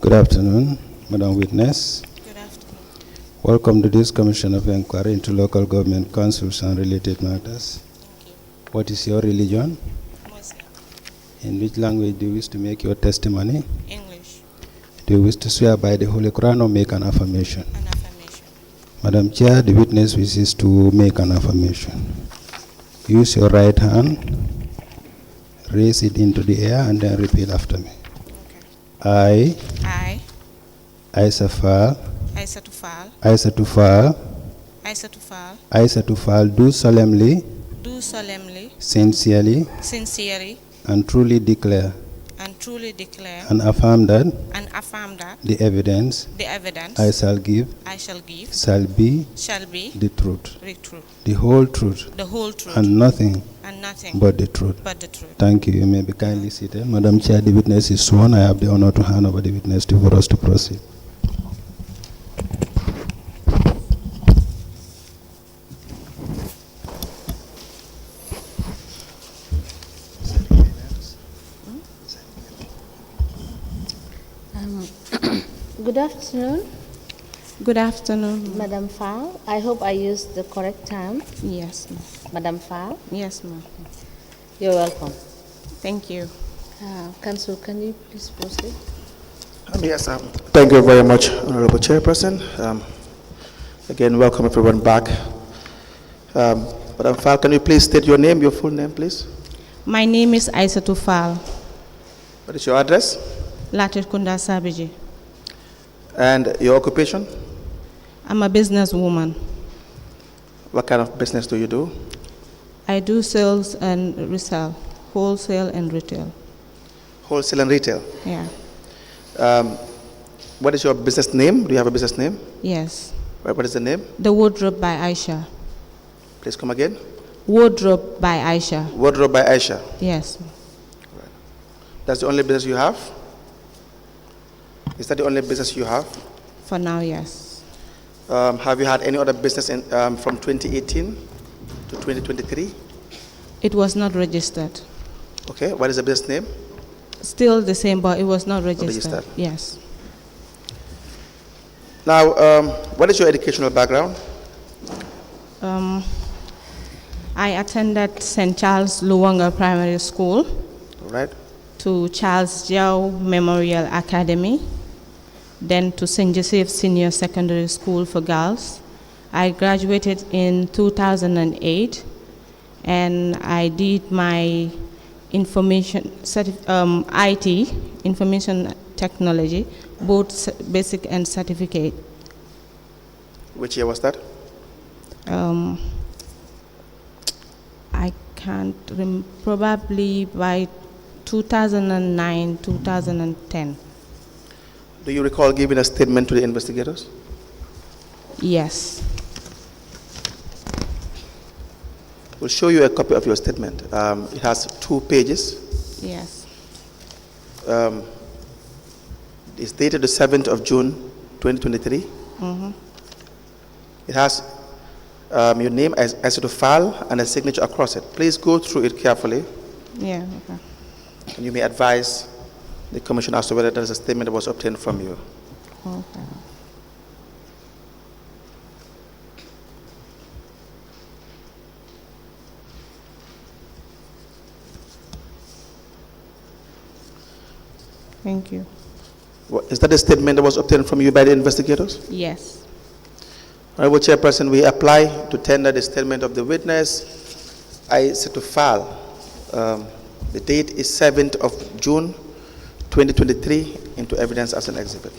Good afternoon, Madam Witness. Good afternoon. Welcome to this Commission of Inquiry into Local Government Councils and related matters. Thank you. What is your religion? Muslim. In which language do you wish to make your testimony? English. Do you wish to swear by the Holy Quran or make an affirmation? An affirmation. Madam Chair, the witness wishes to make an affirmation. Use your right hand, raise it into the air, and then repeat after me. Okay. I, Isatou Faal, Isatou Faal, do solemnly, sincerely, and truly declare and affirm that the evidence I shall give shall be the truth, the whole truth, and nothing but the truth. Thank you. You may be kindly seated. Madam Chair, the witness is sworn. I have the honor to hand over the witness for us to proceed. Good afternoon. Good afternoon. Madam Faal. I hope I used the correct term. Yes, ma'am. Madam Faal. Yes, ma'am. You're welcome. Thank you. Council, can you please proceed? Yes, thank you very much, Honorable Chairperson. Again, welcome everyone back. Madam Faal, can you please state your name, your full name, please? My name is Isatou Faal. What is your address? Latir Kunda Sabiji. And your occupation? I'm a businesswoman. What kind of business do you do? I do sales and resell, wholesale and retail. Wholesale and retail? Yeah. What is your business name? Do you have a business name? Yes. What is the name? The Wardrobe by Aisha. Please come again. Wardrobe by Aisha. Wardrobe by Aisha. Yes. Right. That's the only business you have? Is that the only business you have? For now, yes. Have you had any other business from 2018 to 2023? It was not registered. Okay, what is the business name? Still the same, but it was not registered. Registered. Yes. Now, what is your educational background? I attended St. Charles Luwanga Primary School. All right. To Charles Jiao Memorial Academy, then to St. Joseph Senior Secondary School for Girls. I graduated in 2008, and I did my IT, information technology, both basic and certificate. Which year was that? I can't remember, probably by 2009, 2010. Do you recall giving a statement to the investigators? Yes. We'll show you a copy of your statement. It has 2 pages. Yes. It's dated the 7th of June, 2023. Mm-hmm. It has your name as Isatou Faal and a signature across it. Please go through it carefully. Yeah, okay. And you may advise the commission as to whether there is a statement that was obtained from you. Okay. Thank you. Is that a statement that was obtained from you by the investigators? Yes. Honorable Chairperson, we apply to tender the statement of the witness, Isatou Faal. The date is 7th of June, 2023, into evidence as an exhibit.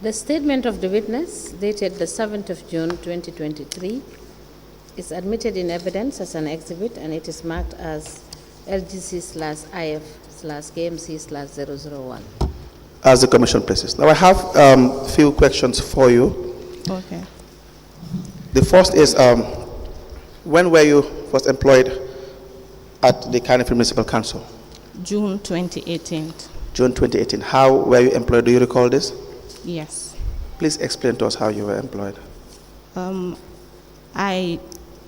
The statement of the witness, dated the 7th of June, 2023, is admitted in evidence as an exhibit, and it is marked as LGC/IF/KMC/001. As the commission places. Now I have a few questions for you. Okay. The first is, when were you first employed at the Carnegie Municipal Council? June 2018. June 2018. How were you employed? Do you recall this? Yes. Please explain to us how you were employed. I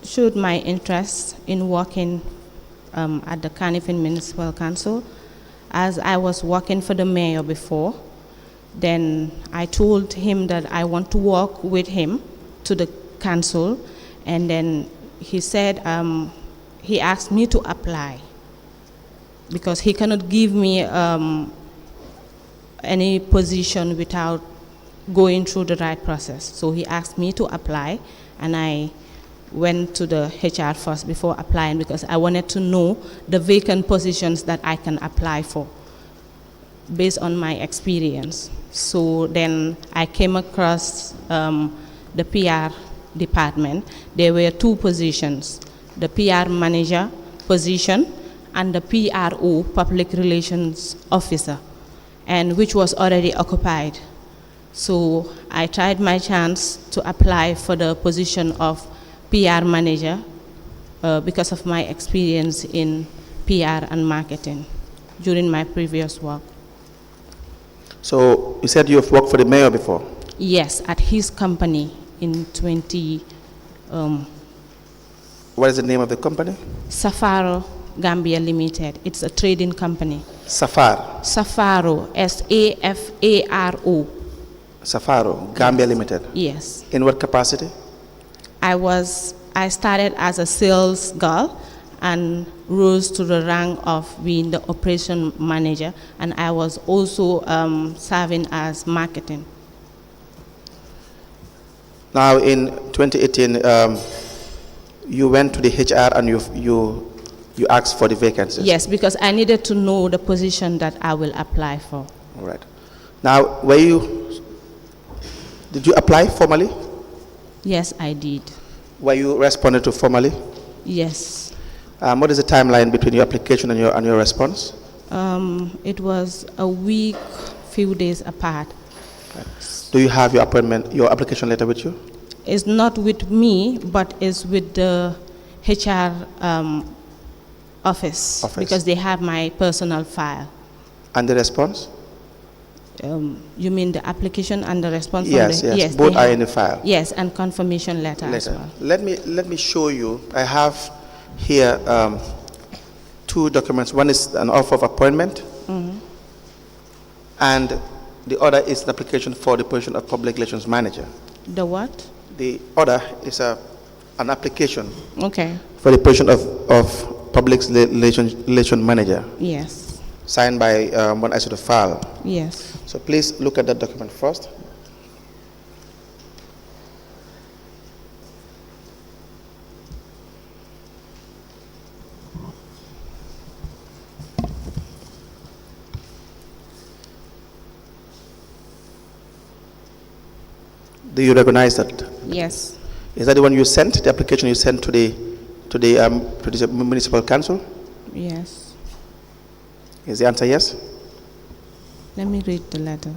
showed my interest in working at the Carnifing Municipal Council, as I was working for the mayor before. Then I told him that I want to work with him to the council, and then he said, he asked me to apply because he cannot give me any position without going through the right process. So he asked me to apply, and I went to the HR first before applying because I wanted to know the vacant positions that I can apply for based on my experience. So then I came across the PR department. There were two positions, the PR manager position and the PRO, Public Relations Officer, and which was already occupied. So I tried my chance to apply for the position of PR manager because of my experience in PR and marketing during my previous work. So you said you've worked for the mayor before? Yes, at his company in 20... What is the name of the company? Safaro Gambia Limited. It's a trading company. Safar? Safaro, S-A-F-A-R-O. Safaro, Gambia Limited? Yes. In what capacity? I started as a sales girl and rose to the rank of being the operation manager, and I was also serving as marketing. Now in 2018, you went to the HR and you asked for the vacancies? Yes, because I needed to know the position that I will apply for. All right. Now, did you apply formally? Yes, I did. Were you responded to formally? Yes. What is the timeline between your application and your response? It was a week, few days apart. Right. Do you have your application letter with you? It's not with me, but it's with the HR office because they have my personal file. And the response? You mean the application and the response? Yes, yes. Both are in the file. Yes, and confirmation letter as well. Let me show you. I have here two documents. One is an offer of appointment, and the other is an application for the position of public relations manager. The what? The other is an application for the position of public relations manager. Yes. Signed by one Isatou Faal. Yes. So please look at that document first. Do you recognize that? Yes. Is that the one you sent? The application you sent to the municipal council? Yes. Is the answer yes? Let me read the letter.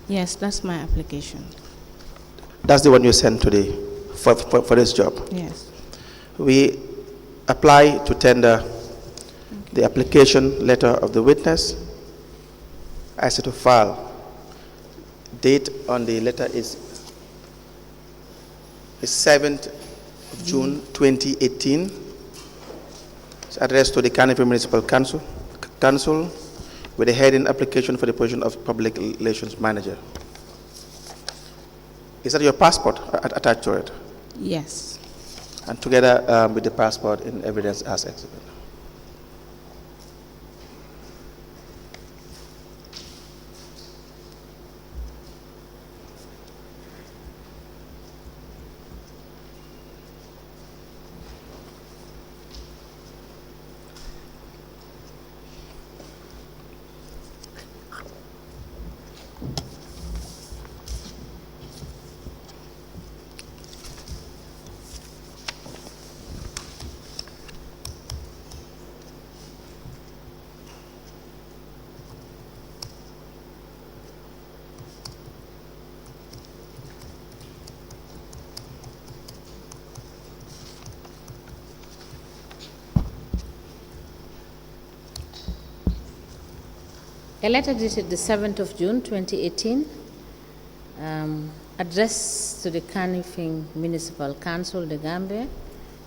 Yes, that's my application. That's the one you sent today for this job? Yes. We apply to tender the application letter of the witness, Isatou Faal. Date on the letter is 7th of June 2018. It's addressed to the Carnifing Municipal Council with a heading application for the position of public relations manager. Is that your passport attached to it? Yes. And together with the passport in evidence as exhibit. A letter dated the 7th of June 2018, addressed to the Kanifing Municipal Council, the Gambia,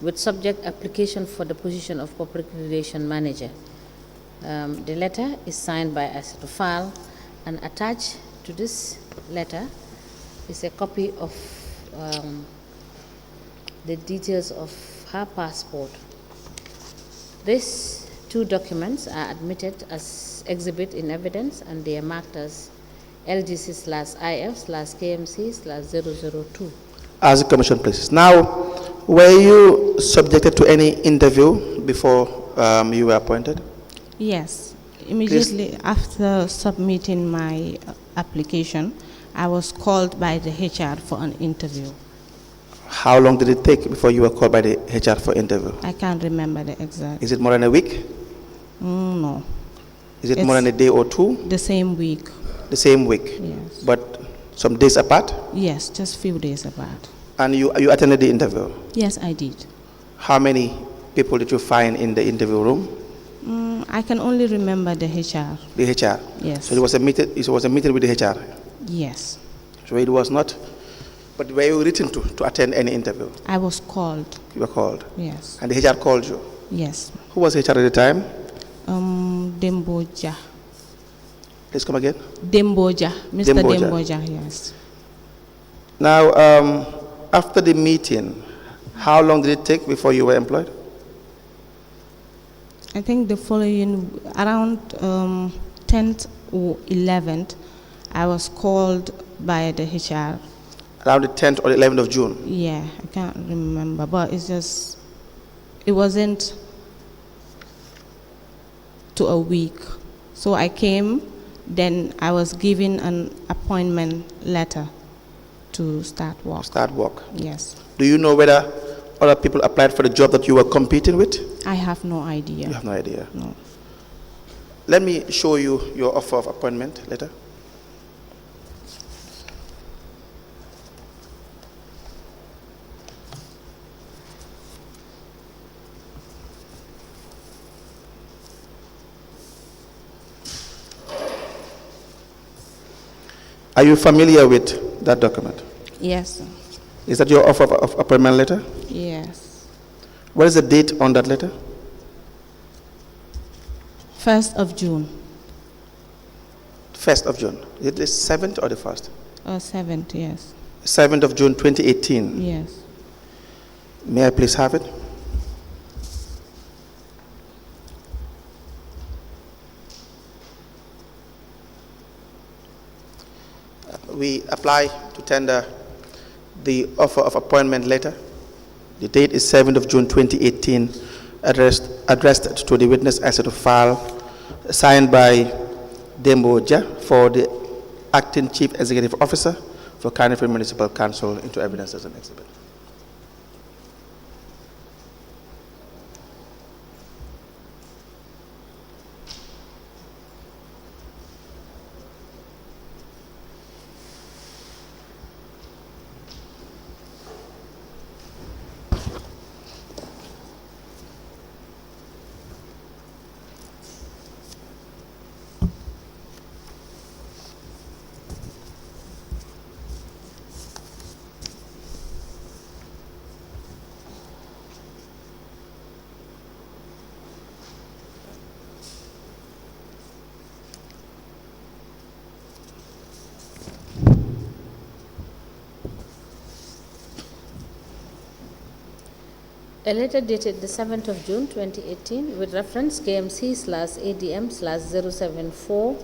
with subject application for the position of Public Relation Manager. The letter is signed by Isatou Faal, and attached to this letter is a copy of the details of her passport. These two documents are admitted as exhibit in evidence, and they are marked as LGC/IF/KMC/002. As a commission places. Now, were you subjected to any interview before you were appointed? Yes. Immediately after submitting my application, I was called by the HR for an interview. How long did it take before you were called by the HR for interview? I can't remember the exact. Is it more than a week? No. Is it more than a day or two? The same week. The same week? Yes. But some days apart? Yes, just few days apart. And you attended the interview? Yes, I did. How many people did you find in the interview room? I can only remember the HR. The HR? Yes. So it was a meeting with the HR? Yes. So it was not, but were you written to attend any interview? I was called. You were called? Yes. And the HR called you? Yes. Who was HR at the time? Demboja. Please come again. Demboja. Mr. Demboja, yes. Now, after the meeting, how long did it take before you were employed? I think the following, around 10th or 11th, I was called by the HR. Around the 10th or 11th of June? Yeah, I can't remember, but it's just, it wasn't to a week. So I came, then I was given an appointment letter to start work. Start work? Yes. Do you know whether other people applied for the job that you were competing with? I have no idea. You have no idea? No. Let me show you your offer of appointment letter. Are you familiar with that document? Yes. Is that your offer of appointment letter? Yes. What is the date on that letter? 1st of June. 1st of June. Is it the 7th or the 1st? 7th, yes. 7th of June 2018. Yes. May I please have it? We apply to tender the offer of appointment letter. The date is 7th of June 2018, addressed to the witness Isatou Faal, signed by Demboja for the Acting Chief Executive Officer for Kanifing Municipal Council into evidence as an exhibit. A letter dated the 7th of June 2018 with reference KMC/ADM/074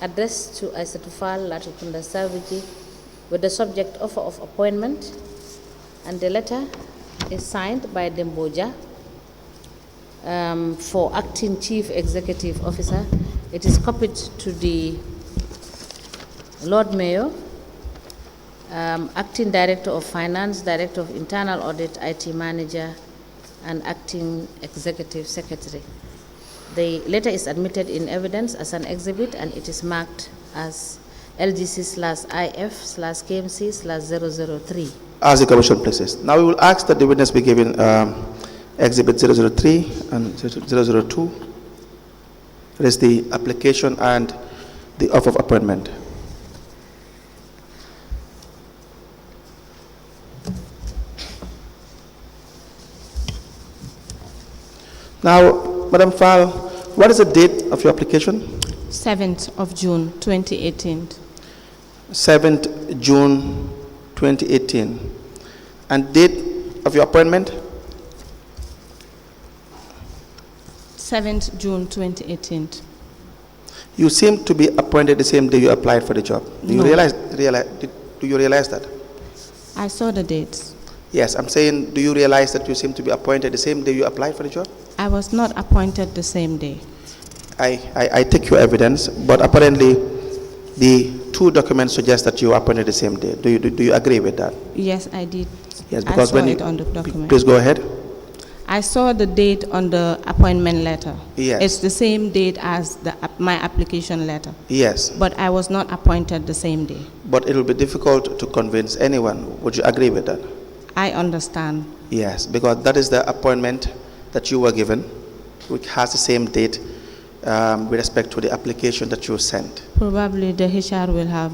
addressed to Isatou Faal Latukunda Saviji with the subject offer of appointment, and the letter is signed by Demboja for Acting Chief Executive Officer. It is copied to the Lord Mayor, Acting Director of Finance, Director of Internal Audit, IT Manager, and Acting Executive Secretary. The letter is admitted in evidence as an exhibit, and it is marked as LGC/IF/KMC/003. As the Commission places. Now we will ask that the witness be given Exhibit 003 and 002. It is the application and the offer of appointment. Now, Madam Faal, what is the date of your application? 7th of June, 2018. 7th June 2018. And date of your appointment? 7th June, 2018. You seem to be appointed the same day you applied for the job. Do you realize that? I saw the dates. Yes, I'm saying, do you realize that you seem to be appointed the same day you applied for the job? I was not appointed the same day. I take your evidence, but apparently the two documents suggest that you were appointed the same day. Do you agree with that? Yes, I did. Yes, because I saw it on the document. Please go ahead. I saw the date on the appointment letter. Yes. It's the same date as my application letter. Yes. But I was not appointed the same day. But it will be difficult to convince anyone. Would you agree with that? I understand. Yes, because that is the appointment that you were given, which has the same date with respect to the application that you sent. Probably the HR will have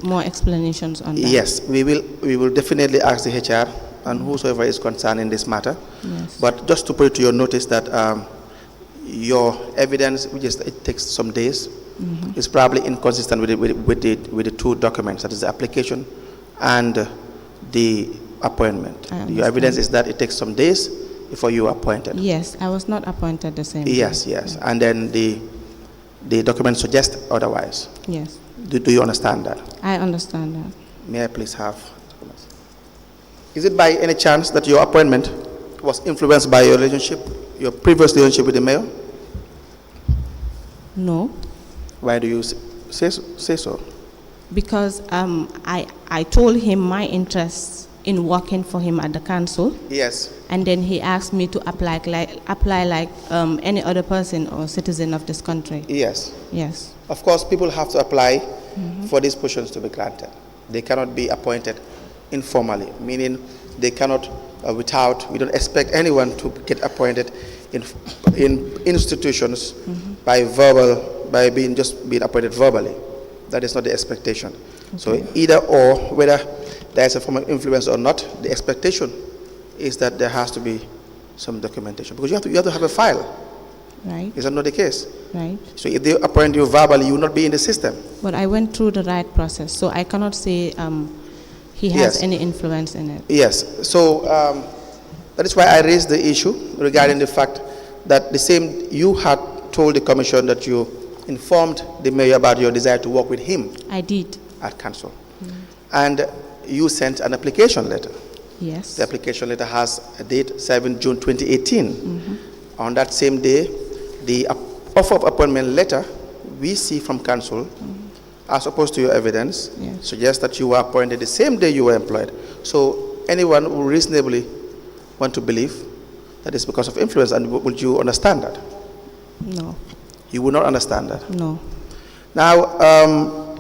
more explanations on that. Yes, we will definitely ask the HR and whosoever is concerned in this matter. Yes. But just to put it to your notice that your evidence, which is it takes some days, is probably inconsistent with the two documents, that is the application and the appointment. Your evidence is that it takes some days before you are appointed. Yes, I was not appointed the same day. Yes, yes. And then the document suggests otherwise. Yes. Do you understand that? I understand that. May I please have documents? Is it by any chance that your appointment was influenced by your relationship, your previous relationship with the mayor? No. Why do you say so? Because I told him my interests in working for him at the council. Yes. And then he asked me to apply like any other person or citizen of this country. Yes. Yes. Of course, people have to apply for these positions to be granted. They cannot be appointed informally, meaning they cannot, we don't expect anyone to get appointed in institutions by being appointed verbally. That is not the expectation. Okay. So either or, whether there is a form of influence or not, the expectation is that there has to be some documentation, because you have to have a file. Right. Is that not the case? Right. So if they appoint you verbally, you will not be in the system. But I went through the right process, so I cannot say he has any influence in it. Yes. So that is why I raised the issue regarding the fact that you had told the commission that you informed the mayor about your desire to work with him. I did. At council. And you sent an application letter. Yes. The application letter has a date, 7 June 2018. On that same day, the offer of appointment letter we see from council, as opposed to your evidence, suggests that you were appointed the same day you were employed. So anyone who reasonably want to believe that it's because of influence, and would you understand that? No. You would not understand that? No. Now,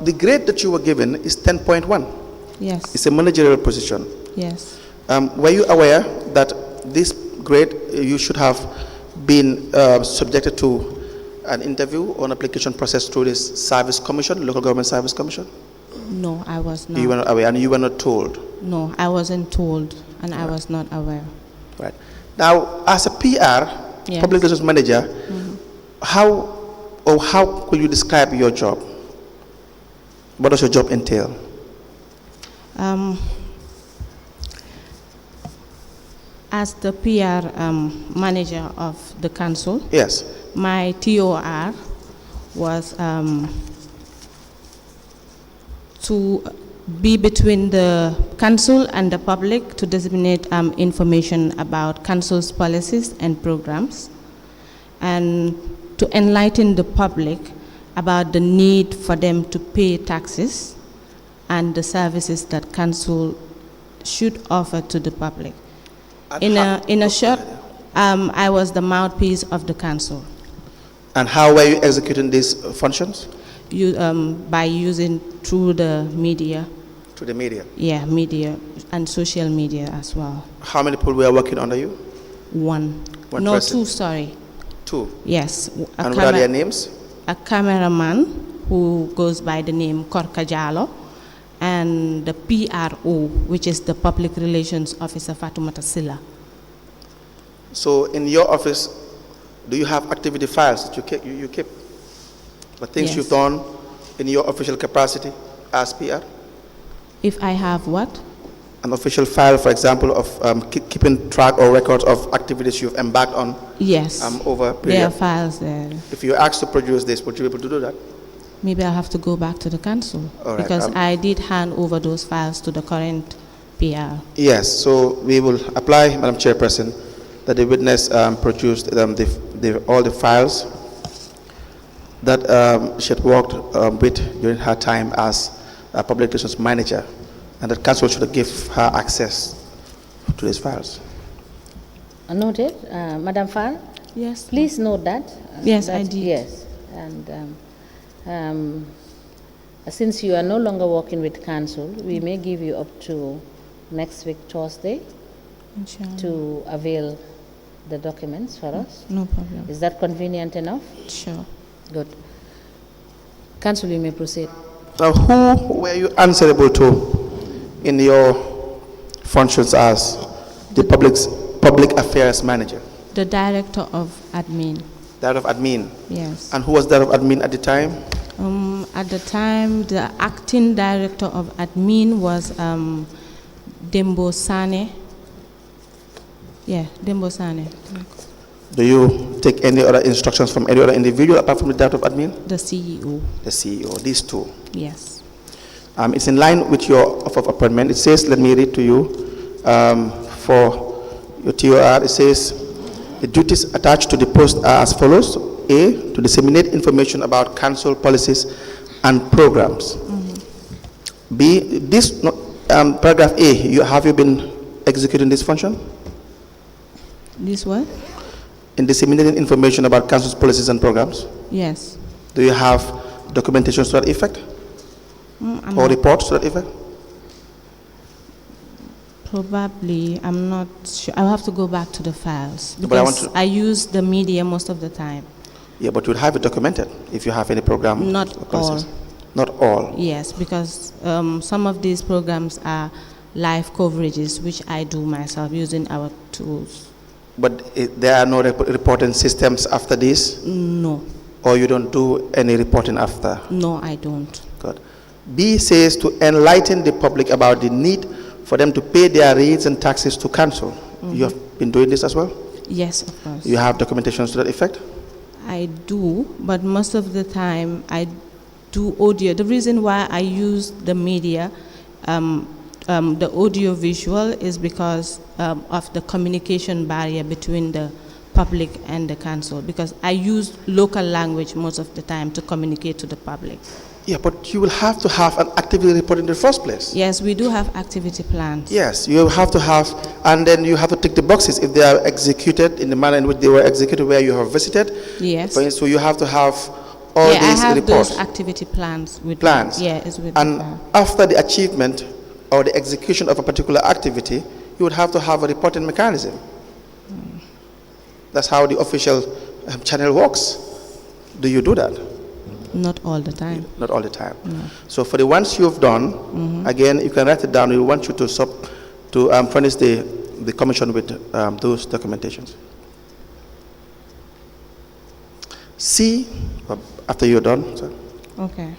the grade that you were given is 10.1. Yes. It's a managerial position. Yes. Were you aware that this grade you should have been subjected to an interview or an application process through this service commission, local government service commission? No, I was not. You were not aware, and you were not told? No, I wasn't told, and I was not aware. Right. Now, as a PR, public relations manager, how could you describe your job? What does your job entail? As the PR manager of the council, yes, my TOR was to be between the council and the public to disseminate information about council's policies and programs, and to enlighten the public about the need for them to pay taxes and the services that council should offer to the public. In a short, I was the mouthpiece of the council. And how were you executing these functions? By using through the media. Through the media? Yeah, media and social media as well. How many people were working under you? One. One no, person? two, sorry. 2. Yes. And what are their names? A cameraman who goes by the name Korka Jalo, and the PRO, which is the Public Relations Officer Fatoumata Silla. So in your office, do you have activity files that you keep? The things you've done in your official capacity as PR? If I have what? An official file, for example, of keeping track or records of activities you've embarked on? Yes. Over a period? There are files there. If you asked to produce this, would you be able to do that? Maybe I'll have to go back to the council, because I did hand over those files to the current PR. Yes, so we will apply, Madam Chairperson, that the witness produced all the files that she had worked with during her time as a public relations manager, and that council should give her access to these files. Noted. Madam Faal? Yes. Please note that. Yes, I did. Yes. And since you are no longer working with council, we may give you up to next week, Thursday, to avail the documents for us. No problem. Is that convenient enough? Sure. Good. Council, you may proceed. Now, who were you answerable to in your functions as the public affairs manager? The director of admin. Director of admin? Yes. And who was director of admin at the time? At the time, the acting director of admin was Dembo Sane. Yeah, Dembo Sane. Do you take any other instructions from any other individual apart from the director of admin? The CEO. The CEO, these two? Yes. It's in line with your offer of appointment. It says, let me read to you, for your TOR, it says, the duties attached to the post are as follows. A, to disseminate information about council policies and programs. B, this paragraph A, have you been executing this function? This what? In disseminating information about council's policies and programs? Yes. Do you have documentation to that effect? Or reports to that effect? Probably. I'm not sure. I'll have to go back to the files, because I use the media most of the time. Yeah, but you'll have it documented if you have any program. Not all. Not all? Yes, because some of these programs are live coverages, which I do myself using our tools. But there are no reporting systems after this? No. Or you don't do any reporting after? No, I don't. Good. B says to enlighten the public about the need for them to pay their rates and taxes to council. You have been doing this as well? Yes, of course. You have documentations to that effect? I do, but most of the time I do audio. The reason why I use the media, the audio visual, is because of the communication barrier between the public and the council, because I use local language most of the time to communicate to the public. Yeah, but you will have to have an activity report in the first place. Yes, we do have activity plans. Yes, you have to have, and then you have to tick the boxes if they are executed in the manner in which they were executed where you have visited. Yes. For instance, so you have to have all these reports. I have those activity plans with plans. Me. Yeah, it's with and me. After the achievement or the execution of a particular activity, you would have to have a reporting mechanism. That's how the official channel works. Do you do that? Not all the time. Not all the time. No. So for the ones you've done, again, you can write it down. We want you to furnish the commission with those documentations. C, after you're done. Sorry. Okay.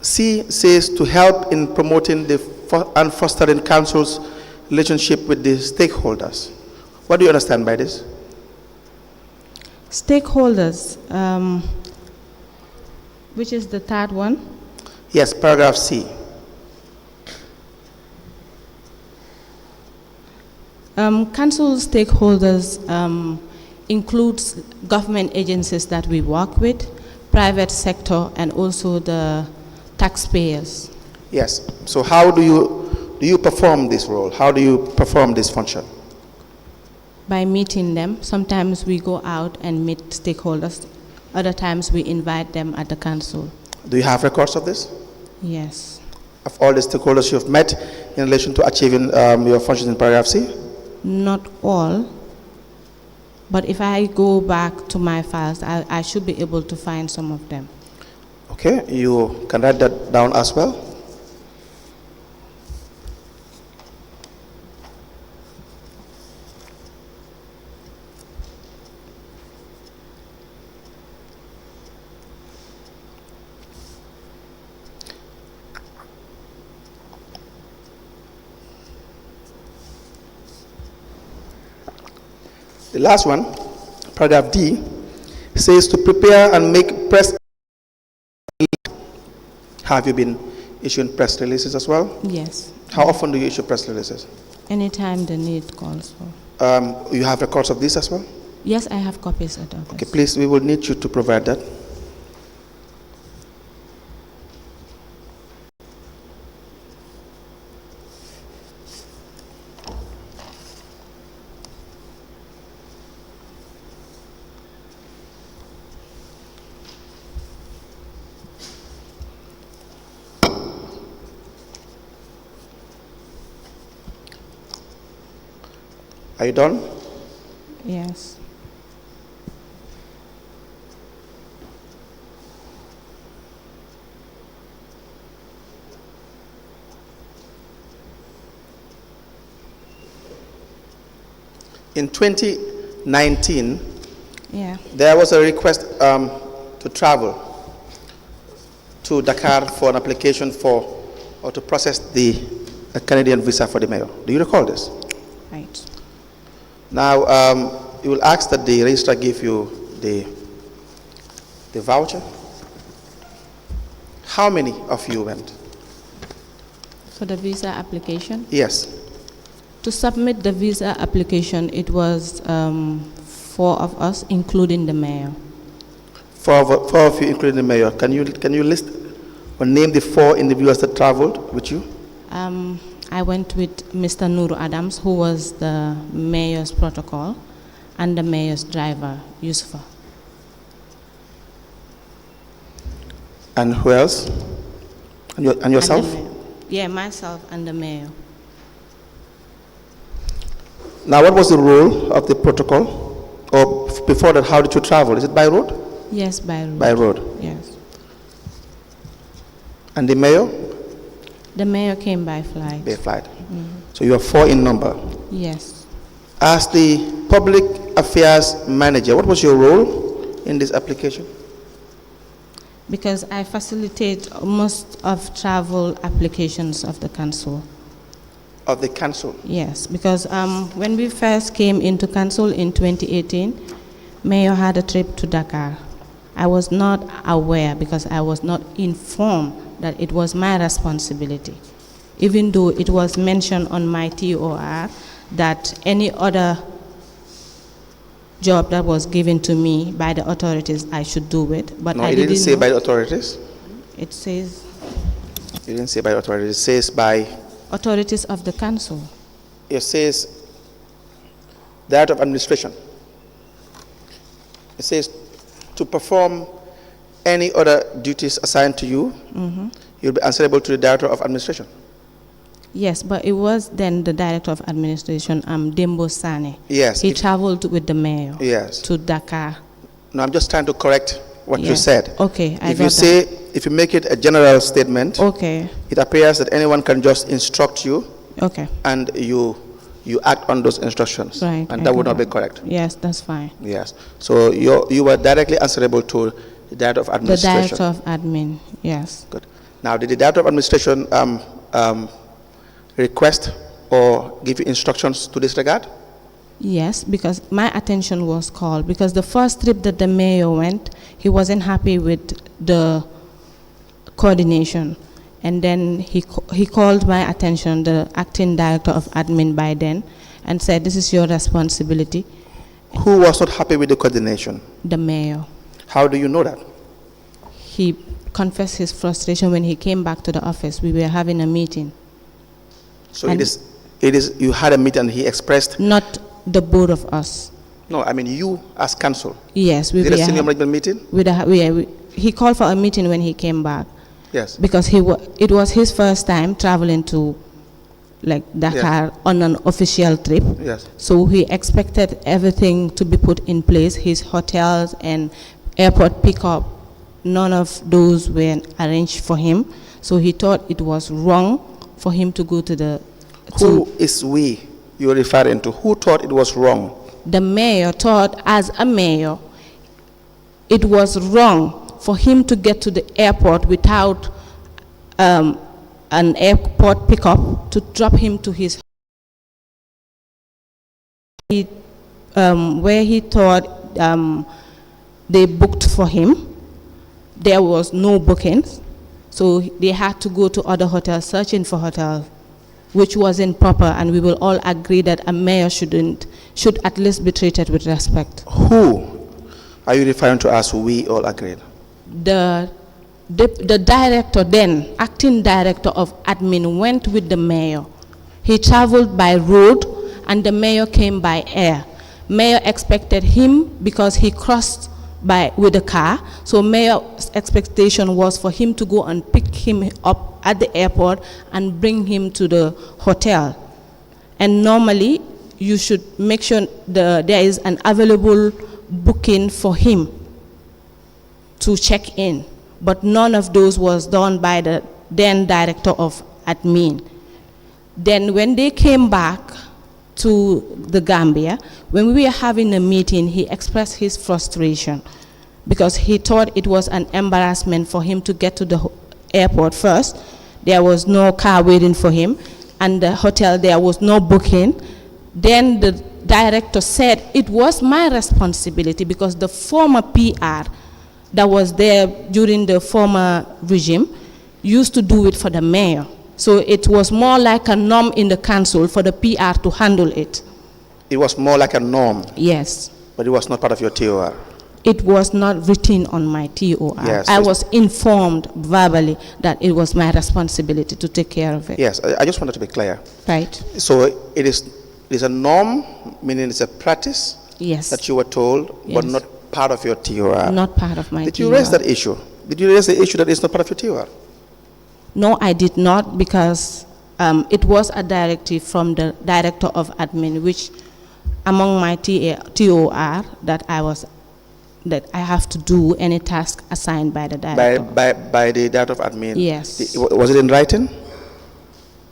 C says to help in promoting and fostering council's relationship with the stakeholders. What do you understand by this? Stakeholders, which is the third one? Yes, paragraph C. Council stakeholders includes government agencies that we work with, private sector, and also the taxpayers. Yes. So how do you perform this role? How do you perform this function? By meeting them. Sometimes we go out and meet stakeholders. Other times we invite them at the council. Do you have records of this? Yes. Of all the stakeholders you've met in relation to achieving your functions in paragraph C? Not all, but if I go back to my files, I should be able to find some of them. Okay, you can write that down as well. The last one, paragraph D, says to prepare and make press. Have you been issuing press releases as well? Yes. How often do you issue press releases? Anytime the need calls for. You have records of this as well? Yes, I have copies at office. Okay, please, we will need you to provide that. Are you done? Yes. In 2019, Yeah. there was a request to travel to Dakar for an application for, or to process the Canadian visa for the mayor. Do you recall this? Right. Now, you will ask that the registrar give you the voucher. How many of you went? For the visa application? Yes. To submit the visa application, it was 4 of us, including the mayor. Four of you, including the mayor. Can you list or name the 4 individuals that traveled with you? I went with Mr. Nuru Adams, who was the mayor's protocol, and the mayor's driver, Yusufa. And who else? And yourself? And the mayor. Yeah, myself and the mayor. Now, what was the role of the protocol? Or before that, how did you travel? Is it by road? Yes, by road. By road. Yes. And the mayor? The mayor came by flight. By flight. So you are 4 in number. Yes. As the public affairs manager, what was your role in this application? Because I facilitate most of travel applications of the council. Of the council? Yes, because when we first came into council in 2018, mayor had a trip to Dakar. I was not aware because I was not informed that it was my responsibility, even though it was mentioned on my TOR that any other job that was given to me by the authorities, I should do it. But No, I it didn't say know. by the authorities. It says You didn't say by the authorities. It says by. authorities of the council. It says that of administration. It says to perform any other duties assigned to you, you'll be answerable to the director of administration. Yes, but it was then the director of administration, Dembo Sane. Yes. He traveled with the mayor. Yes. To Dakar. No, I'm just trying to correct what you Yes. said. Okay, I If got you that. say, if you make it a general statement, Okay, it appears that anyone can just instruct you okay. and you act on those instructions. Right, And I that would got not be that. correct. Yes, that's fine. Yes. So you were directly answerable to the director of The administration. director of admin, yes. Good. Now, did the director of administration request or give you instructions to this regard? Yes, because my attention was called. Because the first trip that the mayor went, he wasn't happy with the coordination. And then he called my attention, the acting director of admin by then, and said, this is your responsibility. Who was not happy with the coordination? The mayor. How do you know that? He confessed his frustration when he came back to the office. We were having a meeting. So And- it is you had a meeting and he expressed. Not the both of us. No, I mean you as council. Yes, we Did were. a senior management meeting? He called for a meeting when he came back Yes. because it was his first time traveling to like Dakar, on an official trip. Yes. So he expected everything to be put in place, his hotels and airport pickup. None of those were arranged for him. So he thought it was wrong for him to go to the... Who is we you're referring to? Who thought it was wrong? The mayor thought, as a mayor, it was wrong for him to get to the airport without an airport pickup to drop him to his... where he thought they booked for him, there was no bookings, so they had to go to other hotels, searching for hotels, which wasn't proper, and we will all agree that a mayor should at least be treated with respect. Who are you referring to as we all agreed? The director then, acting director of admin, went with the mayor. He traveled by road, and the mayor came by air. Mayor expected him because he crossed with a car, so mayor's expectation was for him to go and pick him up at the airport and bring him to the hotel. And normally you should make sure there is an available booking for him to check in, but none of those was done by the then director of admin. Then when they came back to the Gambia, when we were having a meeting, he expressed his frustration because he thought it was an embarrassment for him to get to the airport first. There was no car waiting for him, and the hotel, there was no booking. Then the director said it was my responsibility because the former PR that was there during the former regime used to do it for the mayor. So it was more like a norm in the council for the PR to handle it. It was more like a norm? Yes. But it was not part of your TOR? It was not written on my TOR. Yes, I was informed verbally that it was my responsibility to take care of it. Yes, I just wanted to be clear. Right. So it is a norm, meaning it's a practice? Yes. That you were told, yes. But not part of your TOR? Not part of my TOR. Did you raise that issue? Did you raise the issue that it's not part of your TOR? No, I did not, because it was a directive from the director of admin, which among my TOR that I have to do any task assigned by the director. By the director of admin? Yes. Was it in writing?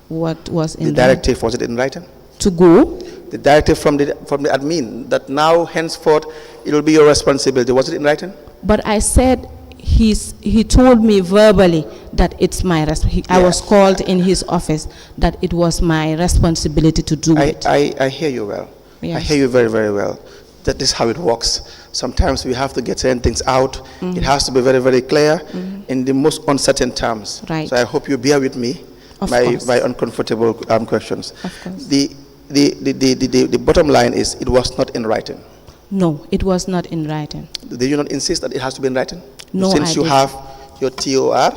What was in the directive? Was it in writing? To go? The directive from the admin that now henceforth it will be your responsibility. Was it in writing? But I said he told me verbally that it's my responsibility. I was called in his office that it was my responsibility to do it. I hear you well. Yes. I hear you very, very well. That is how it works. Sometimes we have to get certain things out. Mm-hmm. It has to be very, very clear in the most uncertain terms. Right. So I hope you bear with me my uncomfortable questions. Of course. The bottom line is it was not in writing. No, it was not in writing. Did you not insist that it has to be in writing? No, Since you didn't. have your TOR,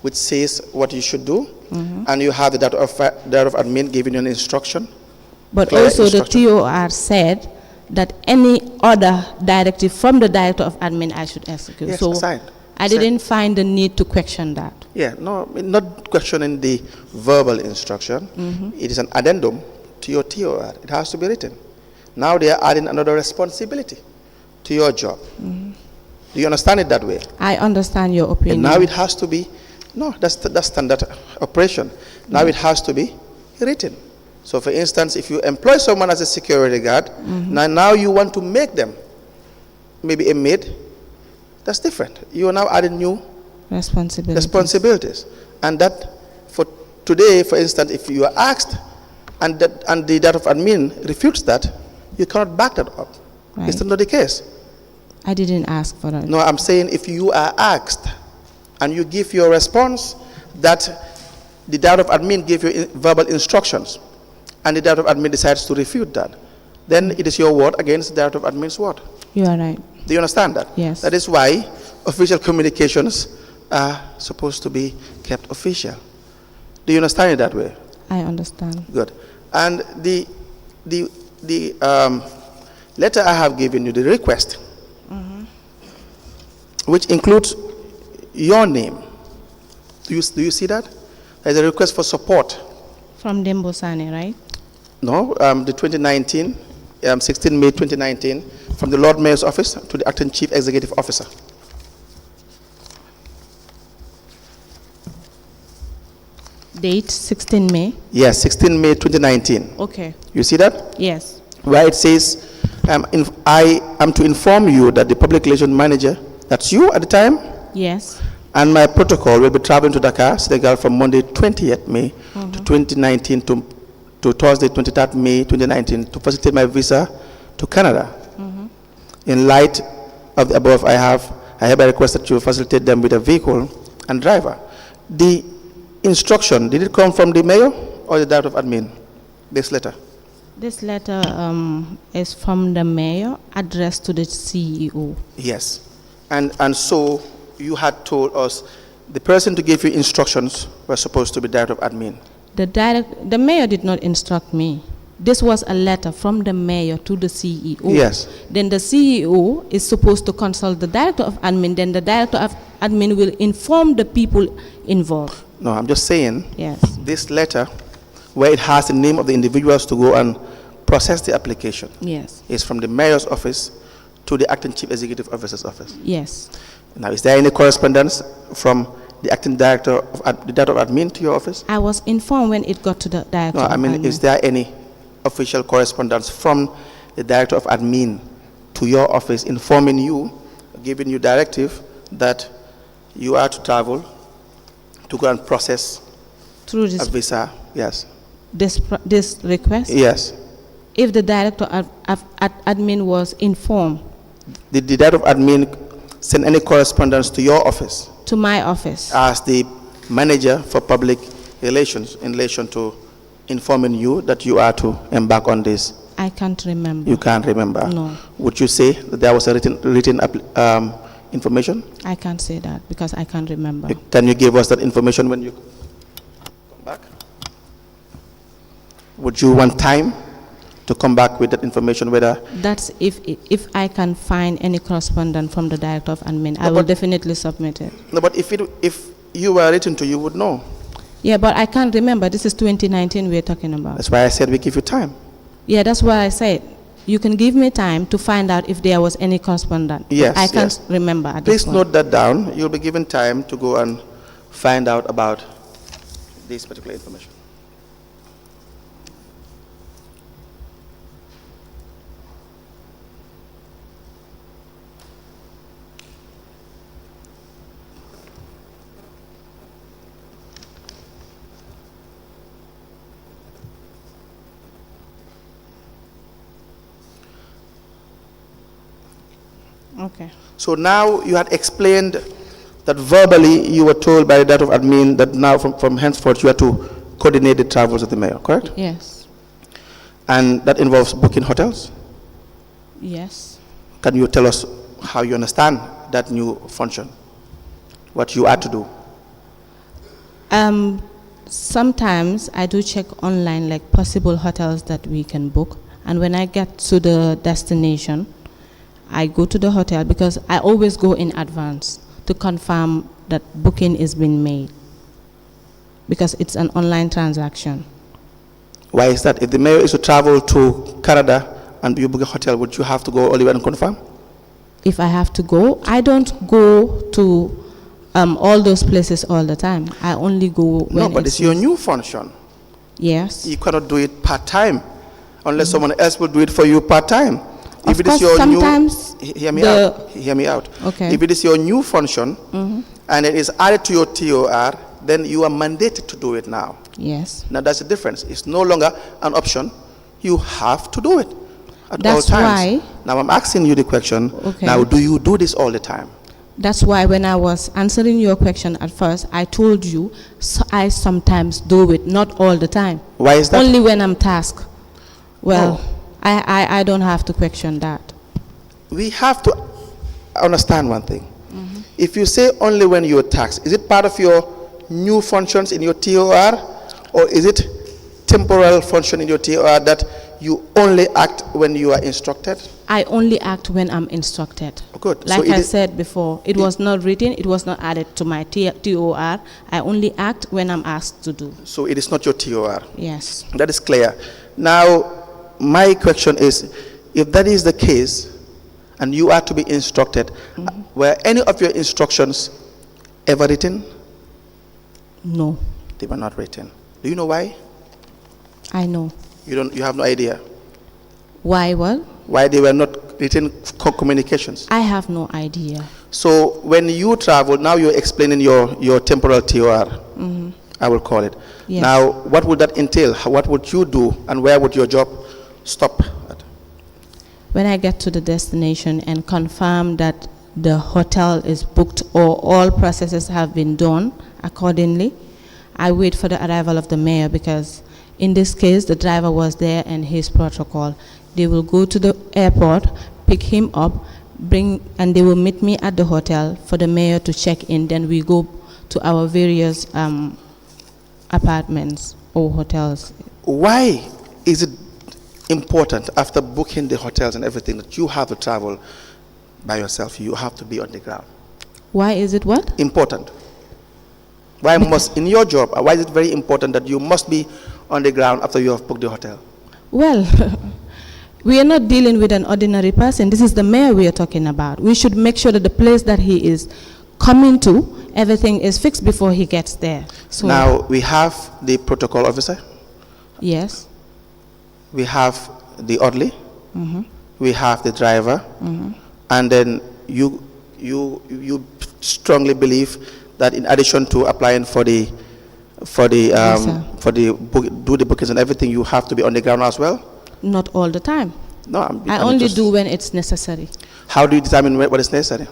which says what you should do, and you have the director of admin giving you an instruction. But also the TOR said that any other directive from the director of admin I should execute. Yes, so assigned. I didn't find the need to question that. Yeah, no, not questioning the verbal instruction. It is an addendum to your TOR. It has to be written. Now they are adding another responsibility to your job. Do you understand it that way? I understand your opinion. And now it has to be, no, that's standard operation. Now it has to be written. So for instance, if you employ someone as a security guard, now you want to make them maybe a maid, that's different. You are now adding new responsibilities. And that for today, for instance, if you are asked and the director of admin refutes that, you cannot back that up. Right. Is that not the case? I didn't ask for that. No, I'm saying if you are asked and you give your response that the director of admin gave you verbal instructions and the director of admin decides to refute that, then it is your word against the director of admin's word. You are right. Do you understand that? Yes. That is why official communications are supposed to be kept official. Do you understand it that way? I understand. Good. And the letter I have given you, the request, which includes your name. Do you see that? There's a request for support From Dembosane, right? No, the 2019, 16 May 2019, from the Lord Mayor's office to the Acting Chief Executive Officer. Date 16 May? Yes, 16 May 2019. Okay. You see that? Yes. Where it says, I am to inform you that the public relations manager, that's you at the time, Yes. and my protocol will be traveling to Dakar, Senegal from Monday 20th May to 2019 to Thursday 23rd May 2019 to facilitate my visa to Canada. In light of the above, I hereby request that you facilitate them with a vehicle and driver. The instruction, did it come from the mayor or the director of admin, this letter? This letter is from the mayor, addressed to the CEO. Yes. And so you had told us the person to give you instructions was supposed to be director of admin. The mayor did not instruct me. This was a letter from the mayor to the CEO. Yes. Then the CEO is supposed to consult the director of admin. Then the director of admin will inform the people involved. No, I'm just saying, Yes. this letter, where it has the name of the individuals to go and process the application, Yes. is from the mayor's office to the acting chief executive officer's office. Yes. Now, is there any correspondence from the acting director of admin to your office? I was informed when it got to the director No, of I mean, admin. is there any official correspondence from the director of admin to your office informing you, giving you directive that you are to travel to go and process Through a this, visa? Yes. this request? Yes. If the director of admin was informed Did the director of admin send any correspondence to your office to my office, as the manager for public relations in relation to informing you that you are to embark on this? I can't remember. You can't remember? No. Would you say that there was a written information? I can't say that because I can't remember. Can you give us that information when you come back? Would you want time to come back with that information, whether... That's if I can find any correspondence from the director of admin, I will definitely submit it. No, but if you were written to, you would know. Yeah, but I can't remember. This is 2019 we're talking about. That's why I said we give you time. Yeah, that's why I said you can give me time to find out if there was any correspondence. Yes, I can't yes. remember at this Please point. note that down. You'll be given time to go and find out about this particular information. Okay. So now you had explained that verbally you were told by the director of admin that now from henceforth you are to coordinate the travels of the mayor, correct? Yes. And that involves booking hotels? Yes. Can you tell us how you understand that new function? What you are to do? Sometimes I do check online like possible hotels that we can book, and when I get to the destination, I go to the hotel because I always go in advance to confirm that booking is being made because it's an online transaction. Why is that? If the mayor is to travel to Canada and you book a hotel, would you have to go all the way and confirm? If I have to go, I don't go to all those places all the time. I only go when No, but it's your new function. Yes. You cannot do it part-time unless someone else will do it for you part-time. If Of it is course, your sometimes new, hear me out. Hear me out. Okay. If it is your new function and it is added to your TOR, then you are mandated to do it now. Yes. Now that's the difference. It's no longer an option. You have to do it at That's all times. why- Now I'm asking you the question. Okay. Now, do you do this all the time? That's why when I was answering your question at first, I told you I sometimes do it, not all the time. Why is that? Only when I'm tasked. Well, Oh. I don't have to question that. We have to understand one thing. If you say only when you're taxed, is it part of your new functions in your TOR, or is it temporal function in your TOR that you only act when you are instructed? I only act when I'm instructed. Oh, good. Like So I said before, it was not written, it was not added to my TOR. I only act when I'm asked to do. So it is not your TOR? Yes. That is clear. Now, my question is, if that is the case, and you are to be instructed, were any of your instructions ever written? No. They were not written. Do you know why? I know. You have no idea Why what? why they were not written communications? I have no idea. So when you travel, now you're explaining your temporal TOR, I will call it. Yes. Now, what would that entail? What would you do, and where would your job stop at? When I get to the destination and confirm that the hotel is booked or all processes have been done accordingly, I wait for the arrival of the mayor, because in this case, the driver was there and his protocol. They will go to the airport, pick him up, and they will meet me at the hotel for the mayor to check in. Then we go to our various apartments or hotels. Why is it important, after booking the hotels and everything, that you have to travel by yourself? You have to be on the ground. Why is it what? Important. Why must, in your job, why is it very important that you must be on the ground after you have booked the hotel? Well, we are not dealing with an ordinary person. This is the mayor we are talking about. We should make sure that the place that he is coming to, everything is fixed before he gets there. So now, we have the protocol officer. Yes. We have the orderly. We have the driver. And then you strongly believe that in addition to applying for the bookings and everything, you have to be on the ground as well? Not all the time. No, I only do when it's necessary. How do you determine what is necessary?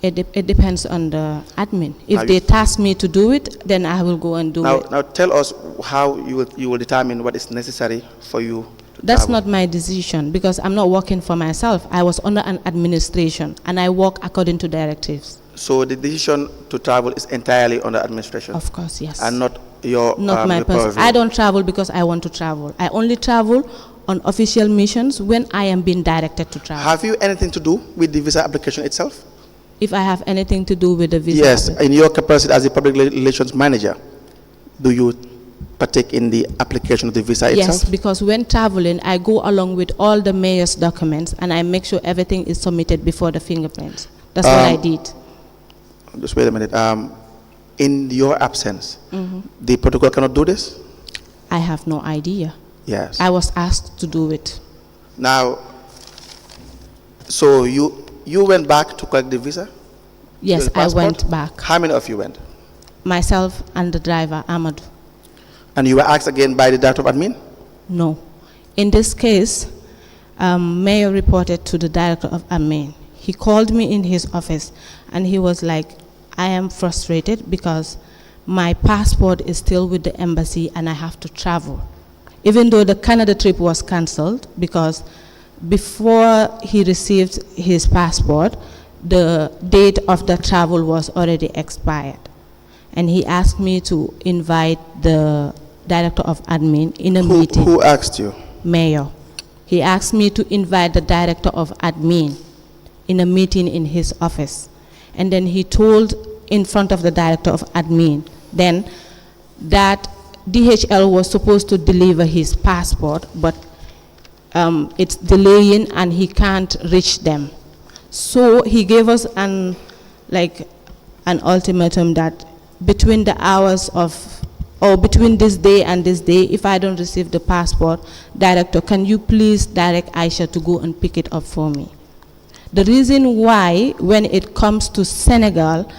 It depends on the admin. If they task me to do it, then I will go and do it. Now tell us how you will determine what is necessary for you to That's travel. not my decision, because I'm not working for myself. I was under an administration and I work according to directives. So the decision to travel is entirely under administration? Of course, yes. And not your Not my your person. purview? I don't travel because I want to travel. I only travel on official missions when I am being directed to travel. Have you anything to do with the visa application itself? If I have anything to do with the visa. Yes, in your capacity as a public relations manager, do you partake in the application of the visa itself? Yes, because when traveling, I go along with all the mayor's documents and I make sure everything is submitted before the fingerprints. That's what I did. Just wait a minute. In your absence, the protocol cannot do this? I have no idea. Yes. I was asked to do it. Now, so you went back to collect the visa? Yes, Your I passport? went back. How many of you went? Myself and the driver, Ahmad. And you were asked again by the director of admin? No. In this case, mayor reported to the director of admin. He called me in his office and he was like, I am frustrated because my passport is still with the embassy and I have to travel. Even though the Canada trip was cancelled, because before he received his passport, the date of the travel was already expired. And he asked me to invite the director of admin in a meeting. Who asked you? Mayor. He asked me to invite the director of admin in a meeting in his office. And then he told in front of the director of admin then that DHL was supposed to deliver his passport, but it's delaying and he can't reach them. So he gave us an ultimatum that between the hours of, or between this day and this day, if I don't receive the passport, director, can you please direct Aisha to go and pick it up for me? The reason why, when it comes to Senegal,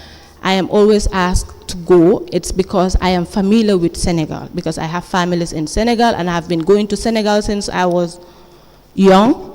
I am always asked to go, it's because I am familiar with Senegal, because I have families in Senegal and I've been going to Senegal since I was young.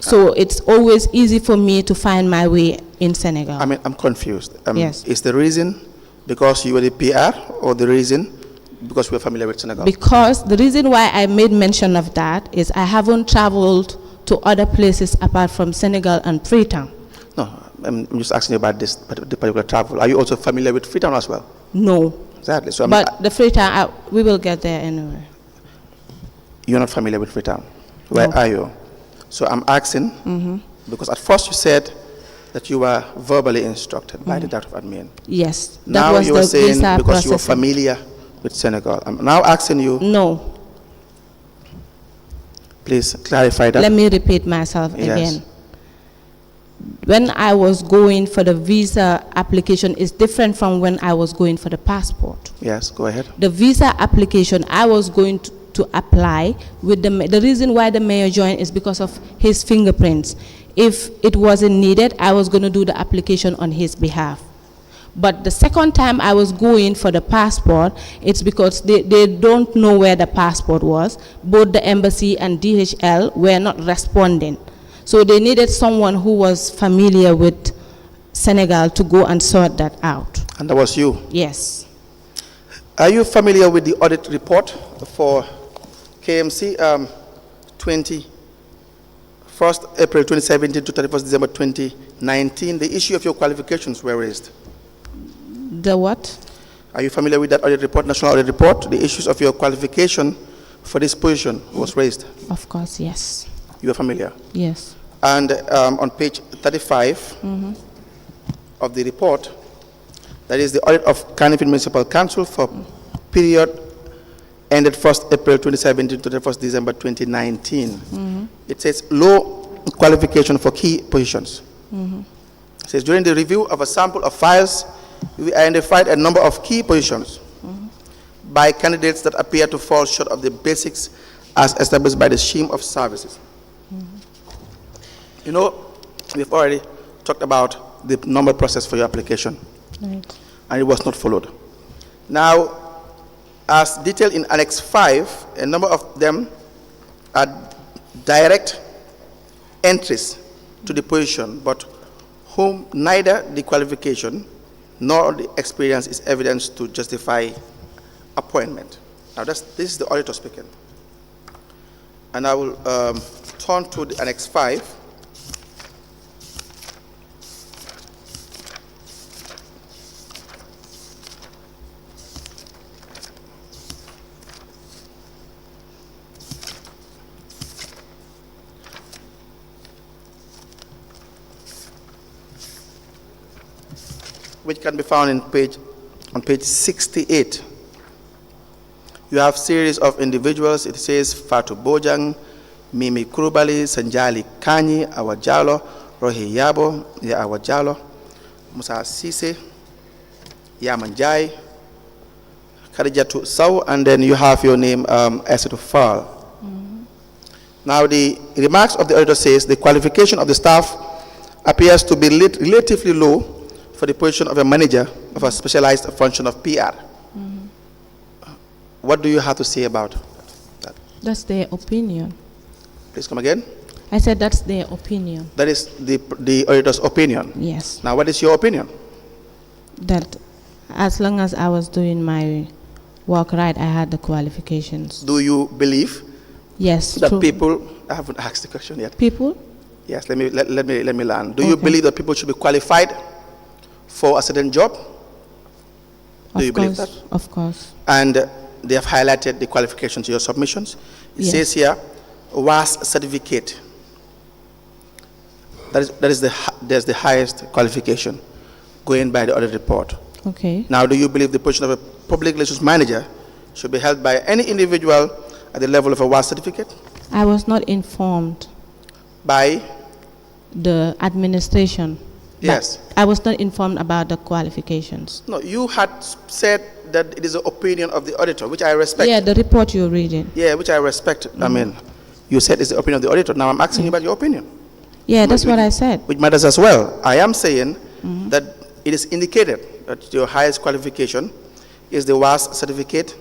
So it's always easy for me to find my way in Senegal. I mean, I'm confused. Yes. Is the reason because you were the PR, or the reason because we are familiar with Senegal? Because the reason why I made mention of that is I haven't traveled to other places apart from Senegal and Freetown. No, I'm just asking you about this particular travel. Are you also familiar with Freetown as well? No. Exactly. So but the Freetown, we will get there anyway. You're not familiar with Freetown. Where are you? So I'm asking, because at first you said that you were verbally instructed by the Director of Admin. Yes. Now you were saying because you are familiar with Senegal. I'm now asking you. No. Please clarify that. Let me repeat myself again. When I was going for the visa application is different from when I was going for the passport. Yes, go ahead. The visa application, I was going to apply with the reason why the mayor joined is because of his fingerprints. If it wasn't needed, I was going to do the application on his behalf. But the second time I was going for the passport, it's because they don't know where the passport was. Both the embassy and DHL were not responding. So they needed someone who was familiar with Senegal to go and sort that out. And that was you? Yes. Are you familiar with the audit report for KMC 1st April 2017 to 31st December 2019? The issue of your qualifications were raised. The what? Are you familiar with that audit report, national audit report? The issues of your qualification for this position was raised. Of course, yes. You are familiar? Yes. And on page 35 of the report, that is the audit of Kanifing Municipal Council for period ended 1st April 2017 to 31st December 2019. It says low qualification for key positions. It says during the review of a sample of files, we identified a number of key positions by candidates that appear to fall short of the basics as established by the scheme of services. You know, we've already talked about the normal process for your application, and it was not followed. Now, as detailed in Annex 5, a number of them are direct entries to the position, but whom neither the qualification nor the experience is evidence to justify appointment. Now, this is the auditor speaking. And I will turn to the Annex 5. Which can be found on page 68. You have series of individuals. It says Fatou Bojang, Mimi Kurubali, Sanjali Kanyi, Awajalo, Rohi Yabo, Ya Awajalo, Musa Sise, Yamanjai, Khadijatu Sow, and then you have your name, Isatou Faal. Now the remarks of the auditor says the qualification of the staff appears to be relatively low for the position of a manager of a specialized function of PR. What do you have to say about that? That's their opinion. Please come again. I said that's their opinion. That is the auditor's opinion? Yes. Now, what is your opinion? That as long as I was doing my work right, I had the qualifications. Do you believe? Yes. That people, I haven't asked the question yet. People? Yes, let me learn. Do you believe that people should be qualified for a certain job? Do you believe that? Of course. And they have highlighted the qualifications to your submissions. It says here, WAS certificate. That's the highest qualification going by the audit report. Okay. Now, do you believe the position of a public relations manager should be held by any individual at the level of a WAS certificate? I was not informed. By? The administration. Yes. I was not informed about the qualifications. No, you had said that it is the opinion of the auditor, which I respect. Yeah, the report you're reading. Yeah, which I respect. I mean, you said it's the opinion of the auditor. Now I'm asking you about your opinion. Yeah, that's what I said. Which matters as well. I am saying that it is indicated that your highest qualification is the WAS certificate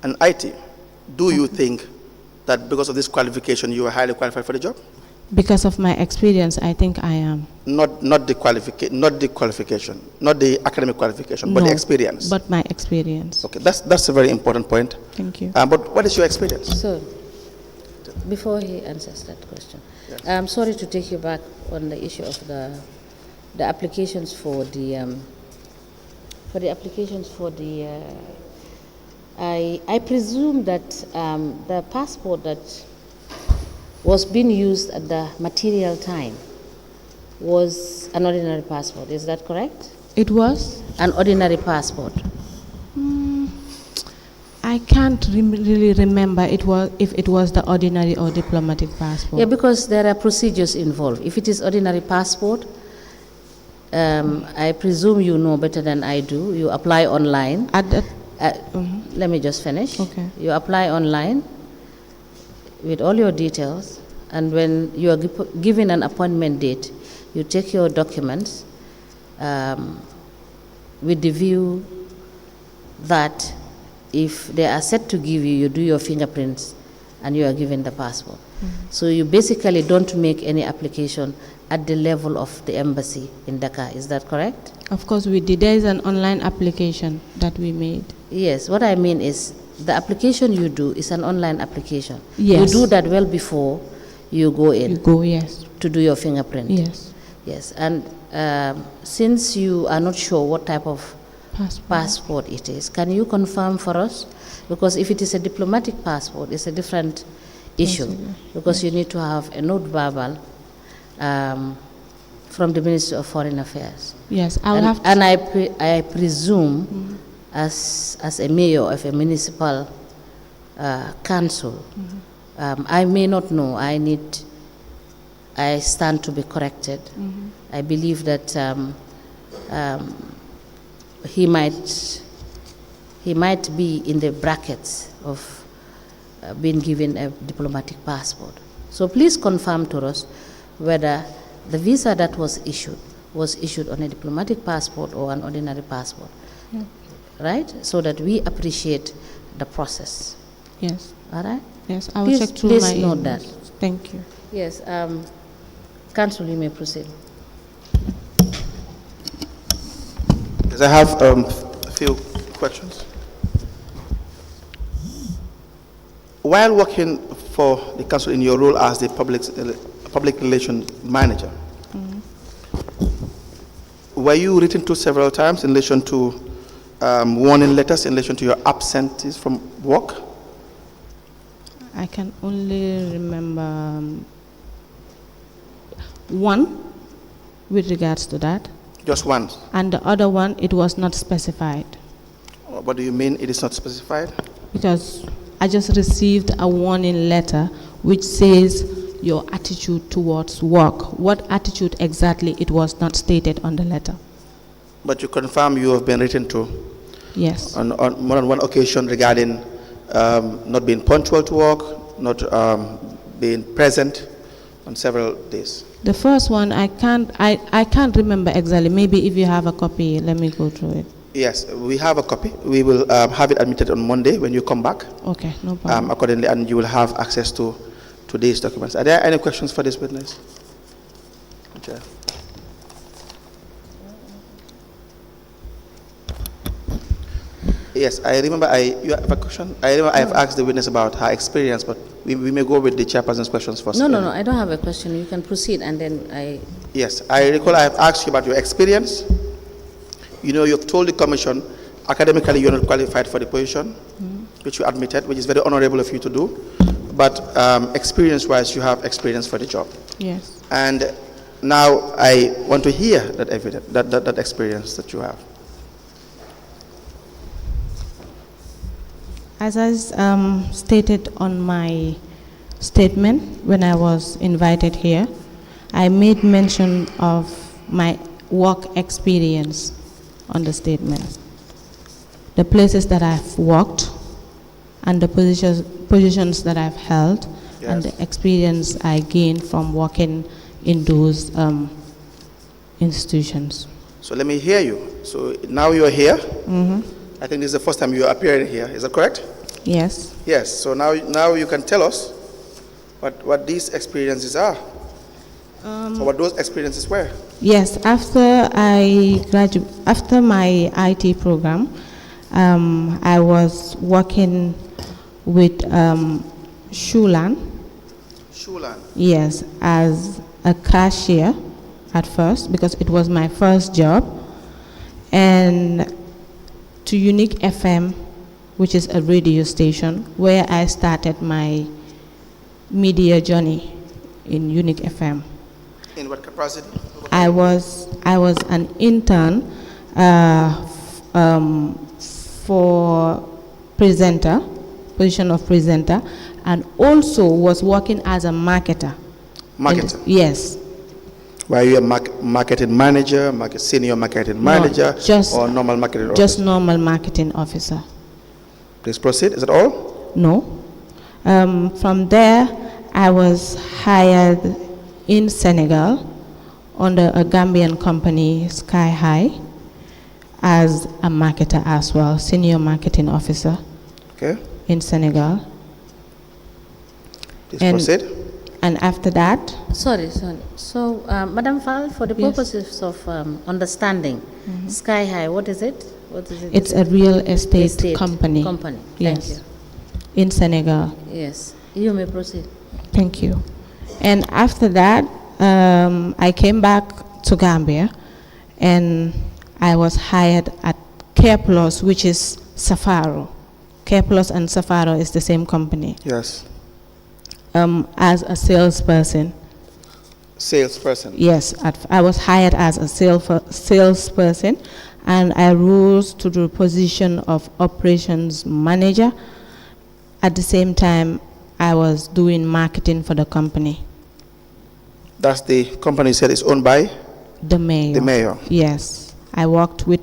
and IT. Do you think that because of this qualification you are highly qualified for the job? Because of my experience, I think I am. Not the qualification, not the academic qualification, but the experience. But my experience. Okay, that's a very important point. Thank you. But what is your experience? So, before he answers that question, I'm sorry to take you back on the issue of the applications for the For the applications for the, I presume that the passport that was being used at the material time was an ordinary passport. Is that correct? It was? An ordinary passport. I can't really remember if it was the ordinary or diplomatic passport. Yeah, because there are procedures involved. If it is ordinary passport, I presume you know better than I do. You apply online. Let me just finish. Okay. You apply online with all your details, and when you are given an appointment date, you take your documents with the view that if they are set to give you, you do your fingerprints and you are given the passport. So you basically don't make any application at the level of the embassy in Dakar. Is that correct? Of course we did. There is an online application that we made. Yes, what I mean is the application you do is an online application. Yes. You do that well before you go in. You go, yes. To do your fingerprint. Yes. Yes, and since you are not sure what type of passport it is, can you confirm for us? Because if it is a diplomatic passport, it's a different issue. Because you need to have a note verbal from the Ministry of Foreign Affairs. Yes, I'll have to. And I presume, as a mayor of a municipal council, I may not know. I stand to be corrected. I believe that he might be in the brackets of being given a diplomatic passport. So please confirm to us whether the visa that was issued on a diplomatic passport or an ordinary passport. Yeah. Right? So that we appreciate the process. Yes. All right? Yes, I will check through please my note emails. that. Thank you. Yes, Council, you may proceed. Yes, I have a few questions. While working for the council in your role as the public relations manager, were you written to several times in relation to warning letters in relation to your absences from work? I can only remember one with regards to that. Just once? And the other one, it was not specified. What do you mean it is not specified? Because I just received a warning letter which says your attitude towards work. What attitude exactly, it was not stated on the letter. But you confirm you have been written to? Yes. On more than one occasion regarding not being punctual to work, not being present on several days. The first one, I can't remember exactly. Maybe if you have a copy, let me go through it. Yes, we have a copy. We will have it admitted on Monday when you come back. Okay, no problem. Accordingly, and you will have access to these documents. Are there any questions for this witness? Okay. Yes, I remember. You have a question? I remember I have asked the witness about her experience, but we may go with the chairperson's questions first. No, I don't have a question. You can proceed, and then I... Yes, I recall I have asked you about your experience. You know, you've told the commission academically you're not qualified for the position, which you admitted, which is very honorable of you to do. But experience-wise, you have experience for the job. Yes. And now I want to hear that evidence, that experience that you have. As I stated on my statement when I was invited here, I made mention of my work experience on the statement. The places that I've worked and the positions that I've held, yes, and the experience I gained from working in those institutions. So let me hear you. So now you're here. I think this is the first time you're appearing here. Is that correct? Yes. Yes. So now you can tell us what these experiences are, or what those experiences were. Yes. After my IT program, I was working with Shulan. Shulan. Yes, as a cashier at first, because it was my first job, and to Unique FM, which is a radio station, where I started my media journey in Unique FM. In what capacity? I was an intern for presenter, position of presenter, and also was working as a marketer. Marketer? Yes. Were you a marketing manager, senior marketing manager, or normal marketing officer? Just normal marketing officer. Please proceed. Is that all? No. From there, I was hired in Senegal under a Gambian company, Sky High, as a marketer as well, senior marketing officer. Okay. In Senegal. Please proceed. And after that... Sorry. So, Madam Faal, for the purposes of understanding, Sky High, what is it? It's a real estate company. Yes. Thank you. In Senegal. Yes. You may proceed. Thank you. And after that, I came back to Gambia, and I was hired at Care Plus, which is Safaro. Care Plus and Safaro is the same company. Yes. As a salesperson. Salesperson? Yes. I was hired as a salesperson, and I rose to the position of operations manager. At the same time, I was doing marketing for the company. That's the company you said is owned by? The mayor. The mayor? Yes. I worked with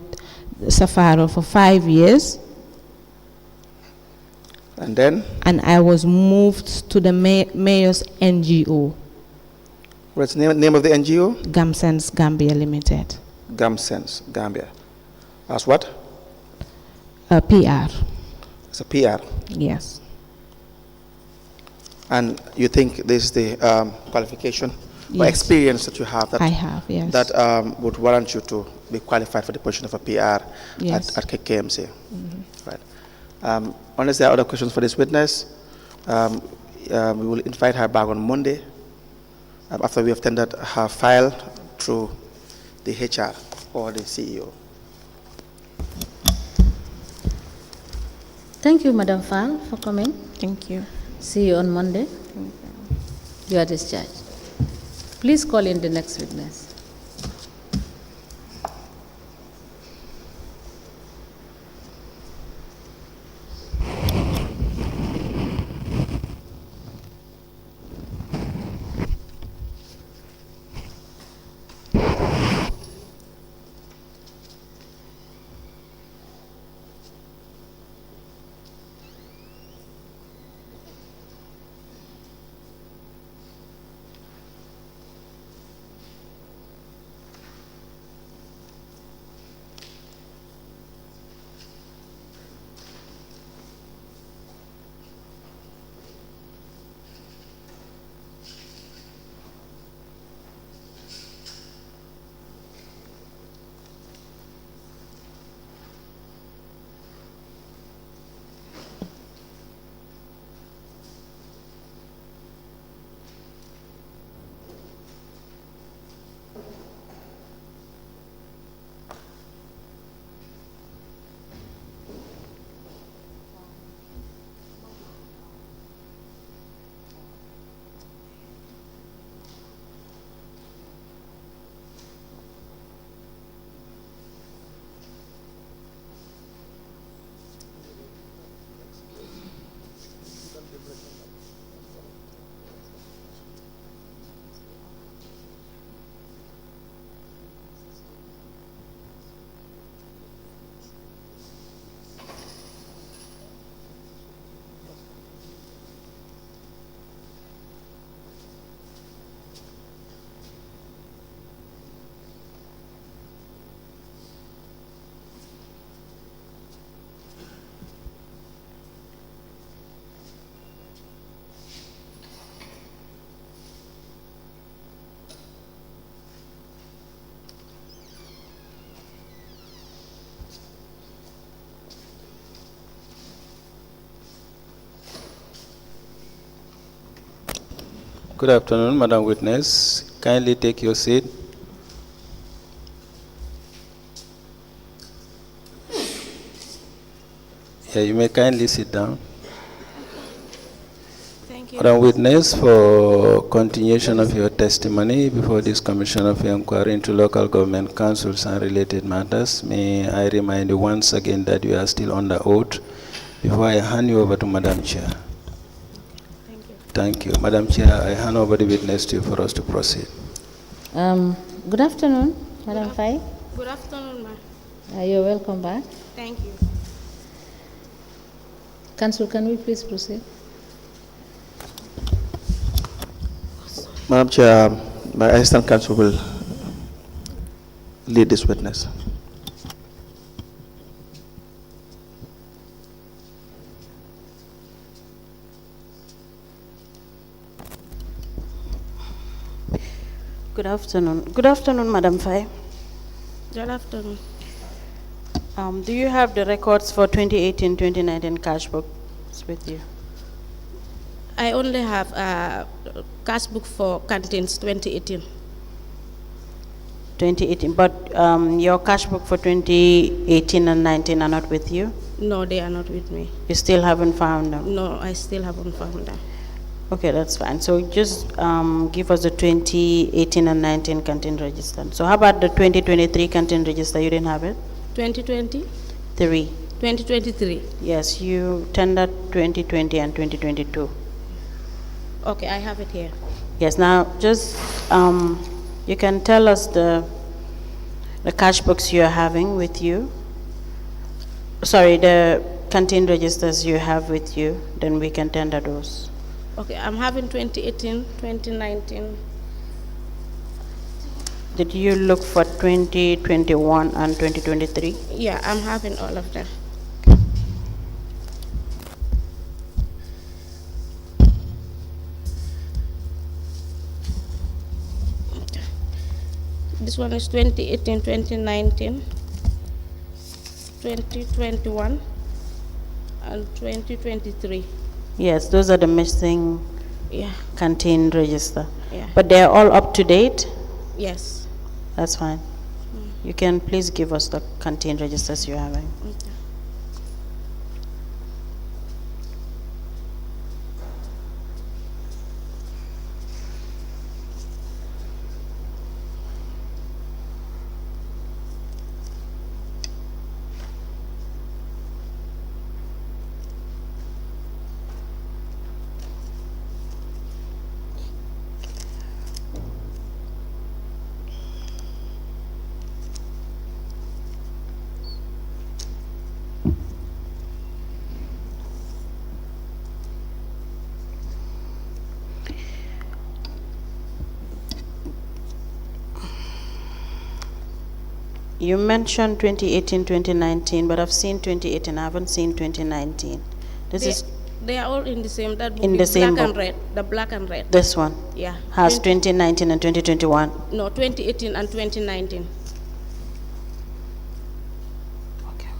Safaro for 5 years. And then? And I was moved to the mayor's NGO. What's the name of the NGO? Gamsense Gambia Limited. Gamsense Gambia. As what? A PR. It's a PR? Yes. And you think this is the qualification or experience that you have? That I have, yes. That would warrant you to be qualified for the position of a PR yes. at KKMC? Right. Unless there are other questions for this witness, we will invite her back on Monday after we have tendered her file through the HR or the CEO. Thank you, Madam Faal, for coming. Thank you. See you on Monday. Thank you. You are discharged. Please call in the next witness. Good afternoon, Madam Witness. Kindly take your seat. Yeah, you may kindly sit down. Thank you. Madam Witness, for continuation of your testimony before this Commission of Inquiry into Local Government Councils and related matters, may I remind you once again that you are still under oath before I hand you over to Madam Chair. Thank you. Thank you. Madam Chair, I hand over the witness to you for us to proceed. Good afternoon, Madam Faye. Good afternoon, ma'am. You're welcome back. Thank you. Council, can we please proceed? Madam Chair, my assistant counsel will lead this witness. Good afternoon. Good afternoon, Madam Faye. Good afternoon. Do you have the records for 2018-2019 cash books with you? I only have a cash book for canteens 2018. 2018, but your cash book for 2018 and 19 are not with you? No, they are not with me. You still haven't found them? No, I still haven't found them. Okay, that's fine. So just give us the 2018 and 19 canteen register. So how about the 2023 canteen register? You didn't have it? 2020? 2023. Yes, you tendered 2020 and 2022. Okay, I have it here. Yes, now just you can tell us the cash books you are having with you. Sorry, the canteen registers you have with you, then we can tender those. Okay, I'm having 2018, 2019. Did you look for 2021 and 2023? Yeah, I'm having all of them. This one is 2018, 2019, 2021, and 2023. Yes, those are the missing Yeah, canteen register. yeah. But they're all up to date? Yes. That's fine. You can please give us the canteen registers you're having. Okay. You mentioned 2018, 2019, but I've seen 2018. I haven't seen 2019. They are all in the same. That book In is the same black and book. red. The black and red. This one Yeah. has 2019 and 2021. No, 2018 and 2019. Okay.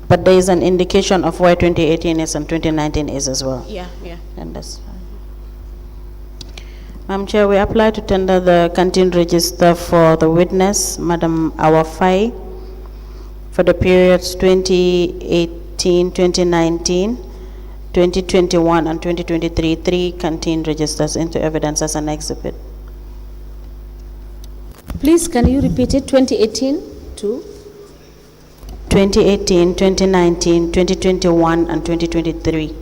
But there is an indication of where 2018 is and 2019 is as well. Yeah, yeah. And that's fine. Madam Chair, we apply to tender the canteen register for the witness, Madam Faye, for the periods 2018, 2019, 2021, and 2023, 3 canteen registers into evidence as an exhibit. Please, can you repeat it? 2018 to? 2018, 2019, 2021, and 2023.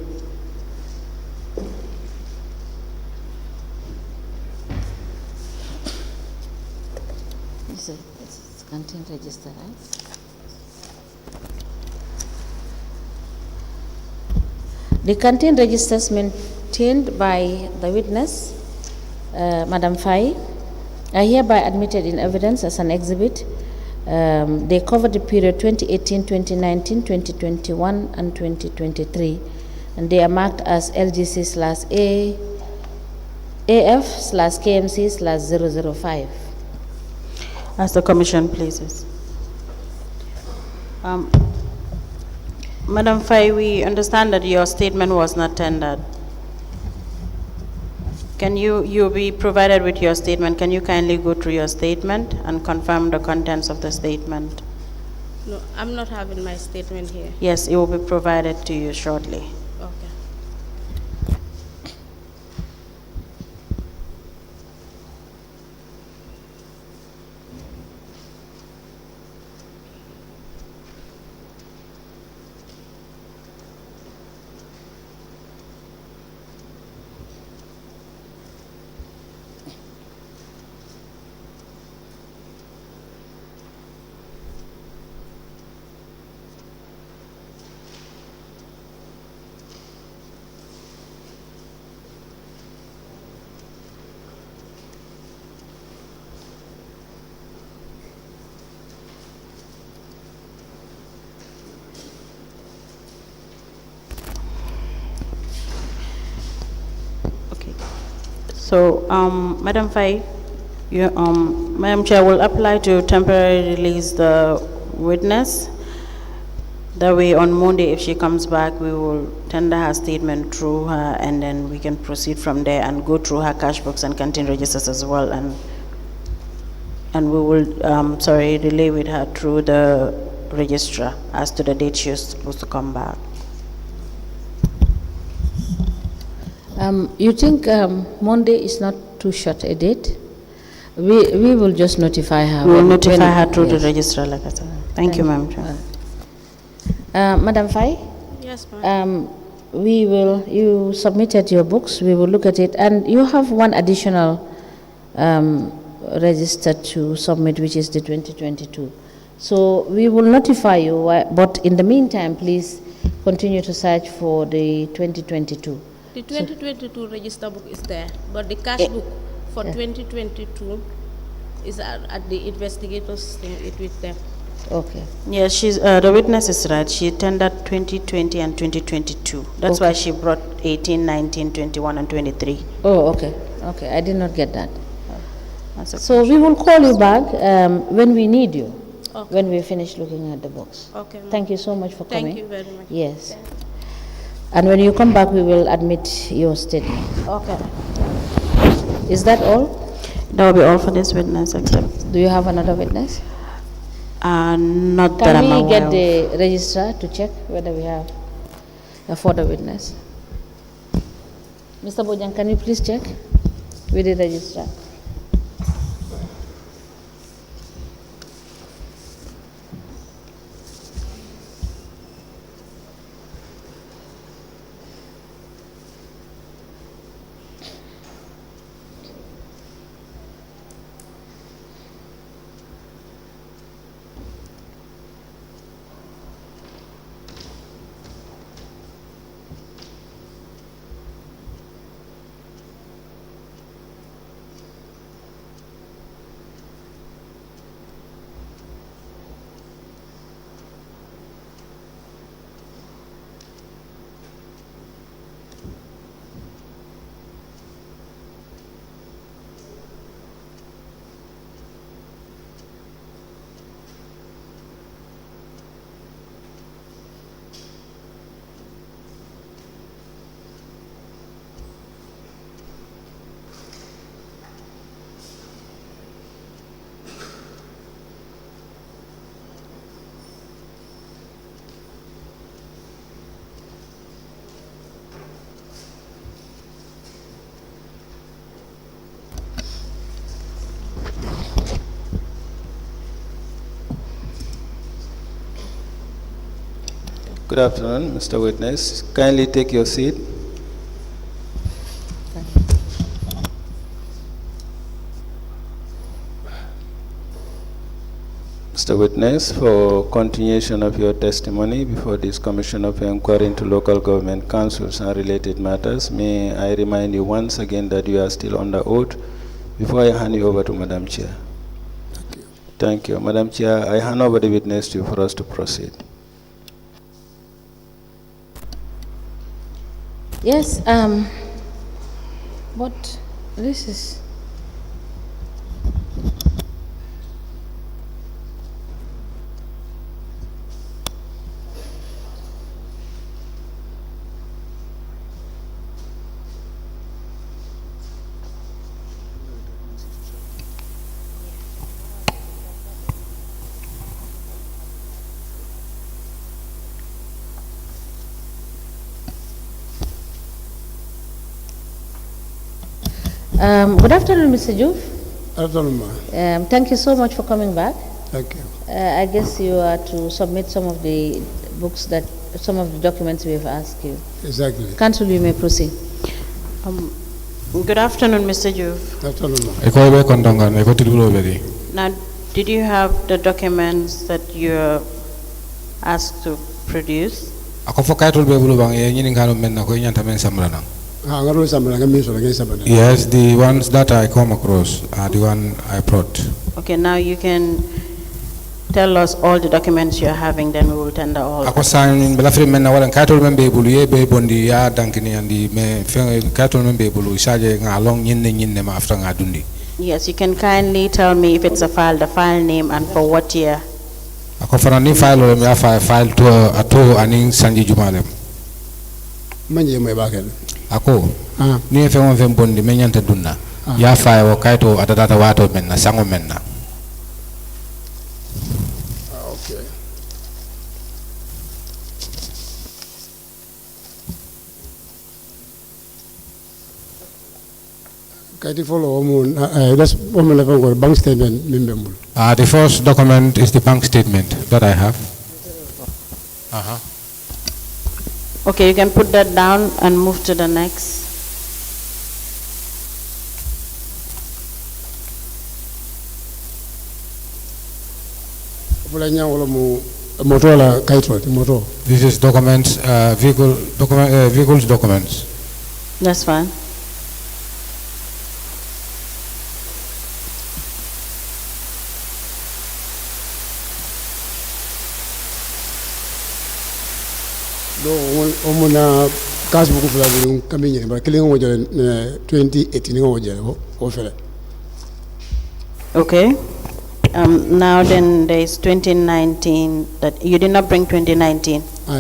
It's canteen register, right? The canteen registers maintained by the witness, Madam Faye, are hereby admitted in evidence as an exhibit. They cover the period 2018, 2019, 2021, and 2023, and they are marked as LGC/A, AF/KMC/005. As the Commission pleases. Madam Faye, we understand that your statement was not tendered. Can you'll be provided with your statement? Can you kindly go through your statement and confirm the contents of the statement? No, I'm not having my statement here. Yes, it will be provided to you shortly. Okay. Okay. So, Madam Faye, Madam Chair will apply to temporarily release the witness. That way, on Monday, if she comes back, we will tender her statement through her, and then we can proceed from there and go through her cash books and canteen registers as well, and we will, relay with her through the registrar as to the date she is supposed to come back. You think Monday is not too short a date? We will just notify her. We will notify her through the registrar, like I said. Thank you, Madam Chair. Madam Faye? Yes, ma'am. You submitted your books, we will look at it, and you have one additional register to submit, which is the 2022. So we will notify you, but in the meantime, please continue to search for the 2022. The 2022 register book is there, but the cash book for 2022 is at the investigators' thing, it with them. Okay. Yes, she's, the witness is right. She tendered 2020 and 2022. That's why she brought 18, 19, 21, and 23. Oh, okay. Okay, I did not get that. So we will call you back when we need you, when we finish looking at the books. Okay. Thank you so much for coming. Thank you very much. Yes. And when you come back, we will admit your statement. Okay. Is that all? That will be all for this witness, except. Do you have another witness? Not that I'm Can we aware get of. the registrar to check whether we have a further witness? Mr. Bojang, can you please check with the registrar? Good afternoon, Mr. Witness. Kindly take your seat. Mr. Witness, for continuation of your testimony before this Commission of Inquiry into Local Government Councils and related matters, may I remind you once again that you are still under oath before I hand you over to Madam Chair. Thank you. Thank you. Madam Chair, I hand over the witness to you for us to proceed. Yes, but this is... Good afternoon, Mr. Joof. Afternoon, ma. Thank you so much for coming back. Thank you. I guess you are to submit some of the books some of the documents we have asked you. Exactly. Council, you may proceed. Good afternoon, Mr. Joof. Afternoon, ma. Now, did you have the documents that you are asked to produce? Yes, the ones that I come across are the one I brought. Okay, now you can tell us all the documents you're having, then we will tender all. Ako sign belafri men na wala kaitol men be bulu ye be bondi ya dankini andi me kaitol men be bulu isaje ngalong nyinne ma after ngadundi. Yes, you can kindly tell me if it's a file, the file name, and for what year. Ako fana ni file o me file to ato aning sanji jumalem. Manje mo bakel. Ako ni fe won fe bondi me nyanta dunna. Ya file o kaito atata wato men na sango men na. Okay. Kaiti follow that's bank statement. The first document is the bank statement that I have. Okay, you can put that down and move to the next. This is documents, vehicles documents. That's fine. Omuna cash book for the coming but killing 2018 Okay. Now then there is 2019 that you did not bring 2019. No,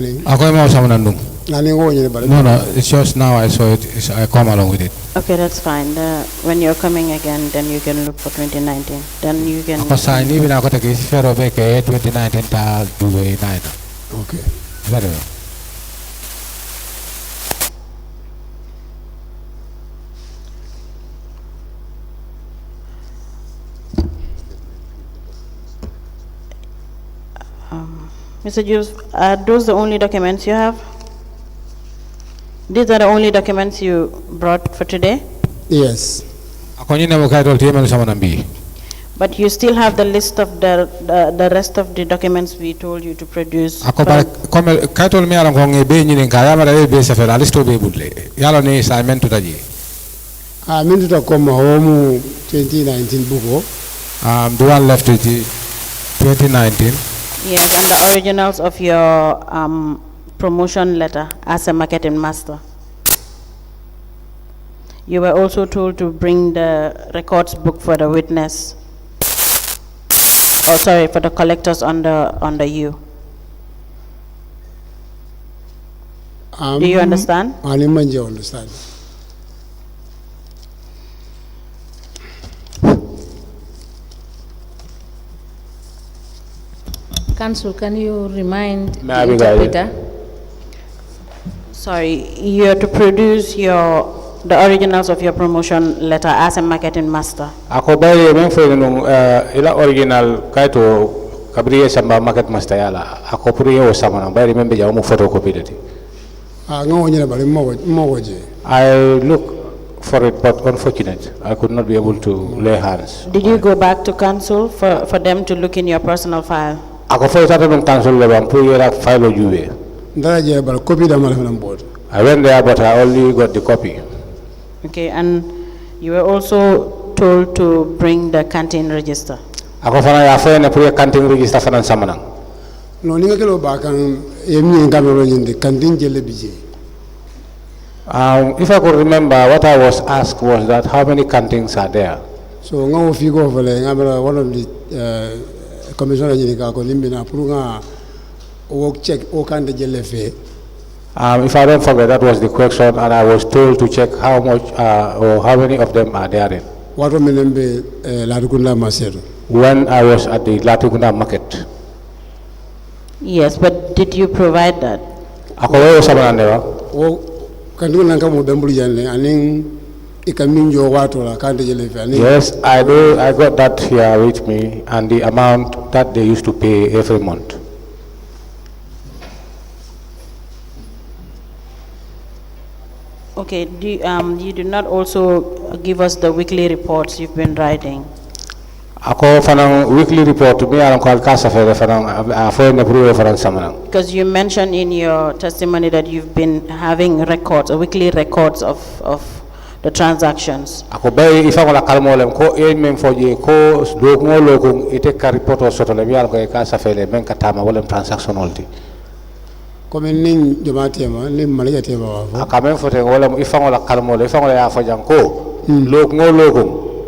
it's just now I saw it, I come along with it. Okay, that's fine. When you're coming again, then you can look for 2019. Then you can. Because I need to 2019 Okay. Very well. Mr. Joof, are those the only documents you have? These are the only documents you brought for today? Yes. But you still have the list of the rest of the documents we told you to produce. I meant to come home 2019 book. The one left is the 2019. Yes, and the originals of your promotion letter as a marketing master. You were also told to bring the records book for the witness. Oh, sorry, for the collectors under you. Do you understand? I understand. Council, can you remind the interpreter? Sorry, you are to produce the originals of your promotion letter as a marketing master. Ako bayi ila original kaito kabriye samba market master yala. Ako puriye o sama nang bayi membe jamu photocopy dati. I look for it, but unfortunate, I could not be able to lay hands. Did you go back to council for them to look in your personal file? Ako fo tata nung council lebam puriye la file o juwe. I went there, but I only got the copy. Okay, and you were also told to bring the canteen register. Ako fana ya fo na puriye canteen register fana samanang. No, ninga kelo bakan yemi ngamelo nyinde canteen jele bije. If I could remember, what I was asked was that how many canteens are there? So ngawo figo vele ngamela one of the commissioner nyinga ko limbina purunga work check o kande jele fe. If I don't forget, that was the question, and I was told to check how much or how many of them are there. What menembe Latukunda Maseru? When I was at the Latukunda market. Yes, but did you provide that? Ako sama nandera. O kandu nanga mo bembulu janle aning Yes, I do. I got that here with me, and the amount that they used to pay every month. Okay, you do not also give us the weekly reports you've been writing? Ako fanang weekly report me alam ko kasa fere fanang afo na puro fanang samanang. Because you mentioned in your testimony that you've been having records, weekly records of the transactions. Ako bay ifa wala kalmolem ko e men foje ko do ngolo ko ite ka report o soto le mi alam ko kasa fere men katama wala transaction olti. Comme ning jomatema ning malaja tema wafo. Akamen fote wala ifa wala kalmole ifa wala ya fajang ko lo ngolo ko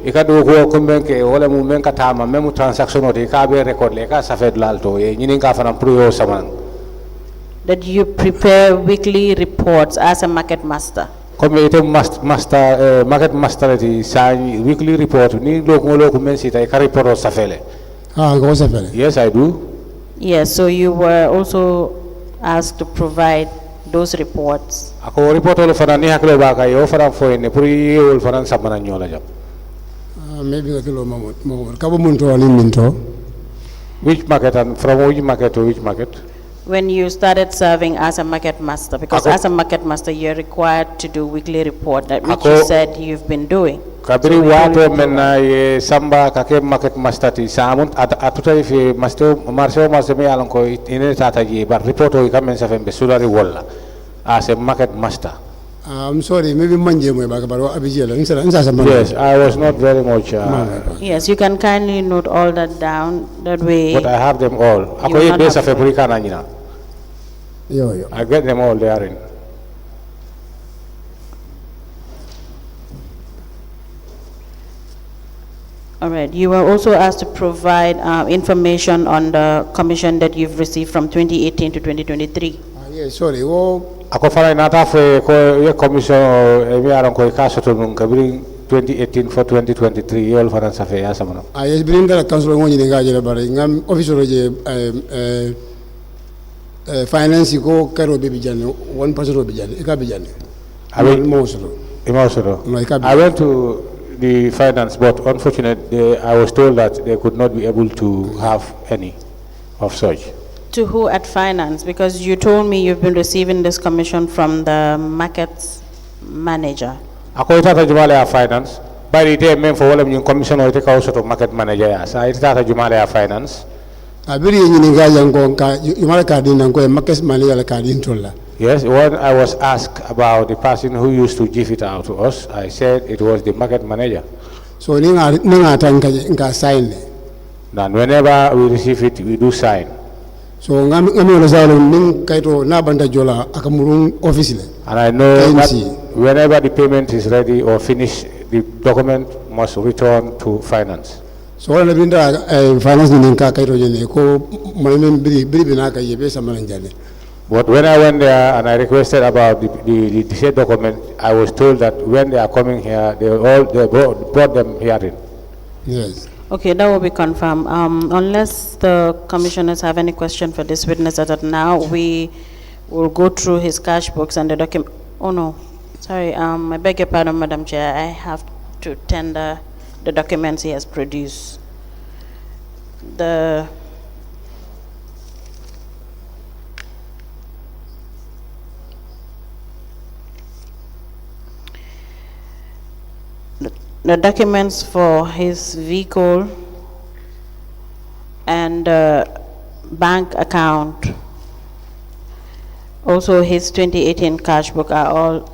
ikadu ko kumbenke wala mu men katama memu transaction odi ka be record le ka safed lalto e nyini ka fana pro saman that you prepare weekly reports as a market master? Comme ite master market master di sa weekly report ni lo ko men sita ka report safele. Ah, go safele. Yes, I do. Yes, so you were also asked to provide those reports. Ako report lo fana ni haklo ba ka yo fana fo ne pour yewol fana sabana nyola jam. Maybe a kilo more. Kabo munto ali minto. Which market and from which market to which market? When you started serving as a market master, because as a market master you're required to do weekly report, that which you said you've been doing. Kabiri wato mena ye samba kake market master ti samun atuta ifi master marso me alon ko ine tata ji bar report o kamen sa fembe sulari wala as a market master. I'm sorry, maybe manje mo ba baro abijela. Yes, I was not very much. Yes, you can kindly note all that down. That way. But I have them all. Ako ye besa February na nina. Yo. I get them all there in. All right. You were also asked to provide information on the commission that you've received from 2018 to 2023. Yes, sorry. Ako fara inata fe ko ye commission mi aron ko kaso to nun kabiri 2018 for 2023 yol fara sa fe ya samana. Yes, bring the council ngoni nga jele bare ngam officer je finance ko karo be bijane one person be bijane e ka bijane. I went to the finance, but unfortunately I was told that they could not be able to have any of such. To who at finance? Because you told me you've been receiving this commission from the markets manager. Ako itata jumale ya finance. By the day, men for all of you commission or take also to market manager. Ya. So itata jumale ya finance. Abiri yini nga yango ka yumala kadi nango markets manager la kadi ntola. Yes, when I was asked about the person who used to give it out to us, I said it was the market manager. So ninga tanka sign. Then whenever we receive it, we do sign. So ngami zalo ning kaito na banda jola akamurung office le. And I know that whenever the payment is ready or finished, the document must return to finance. So wala binda finance ni kaito jene ko malamin biri na ka yebe samalanjane. But when I went there and I requested about the said document, I was told that when they are coming here, they brought them here in. Yes. Okay, that will be confirmed. Unless the commissioners have any question for this witness as of now, we will go through his cash books and the document. Oh no, sorry, I beg your pardon, Madam Chair. I have to tender the documents he has produced. The documents for his vehicle and bank account, also his 2018 cash book are all,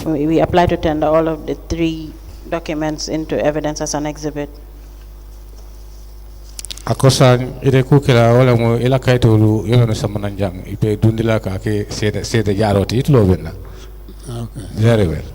we apply to tender all of the three documents into evidence as an exhibit. Akosan ide kukila wala mo ila kaitulu yono samananjang ipe dundila ka ke seda jaroti itlo benna. Okay. Very well.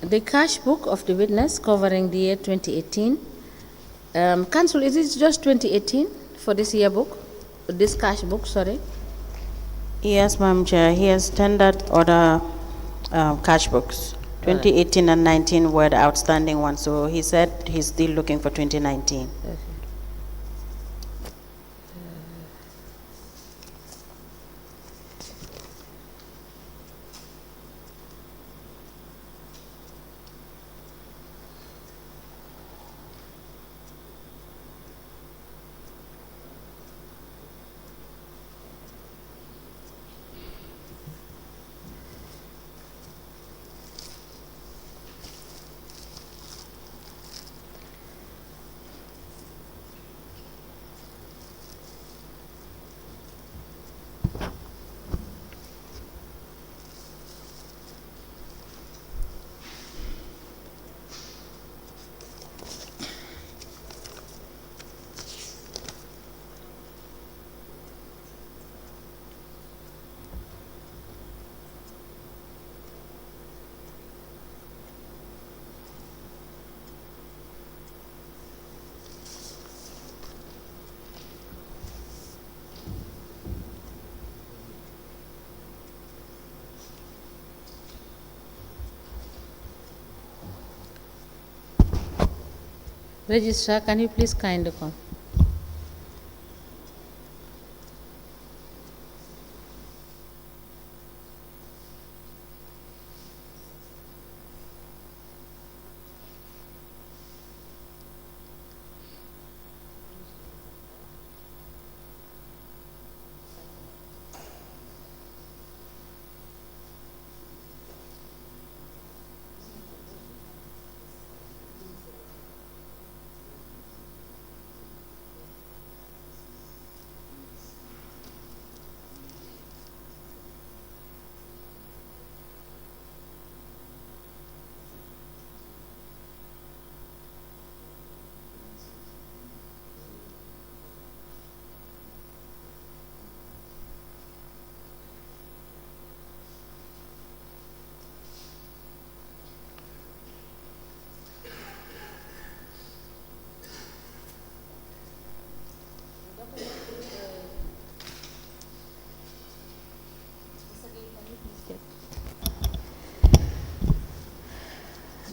The cash book of the witness covering the year 2018. Council, is it just 2018 for this yearbook? This cash book, sorry? Yes, Madam Chair. He has tendered other cash books. 2018 and 19 were the outstanding ones, so he said he's still looking for 2019. Okay. Registrar, can you please kindly come?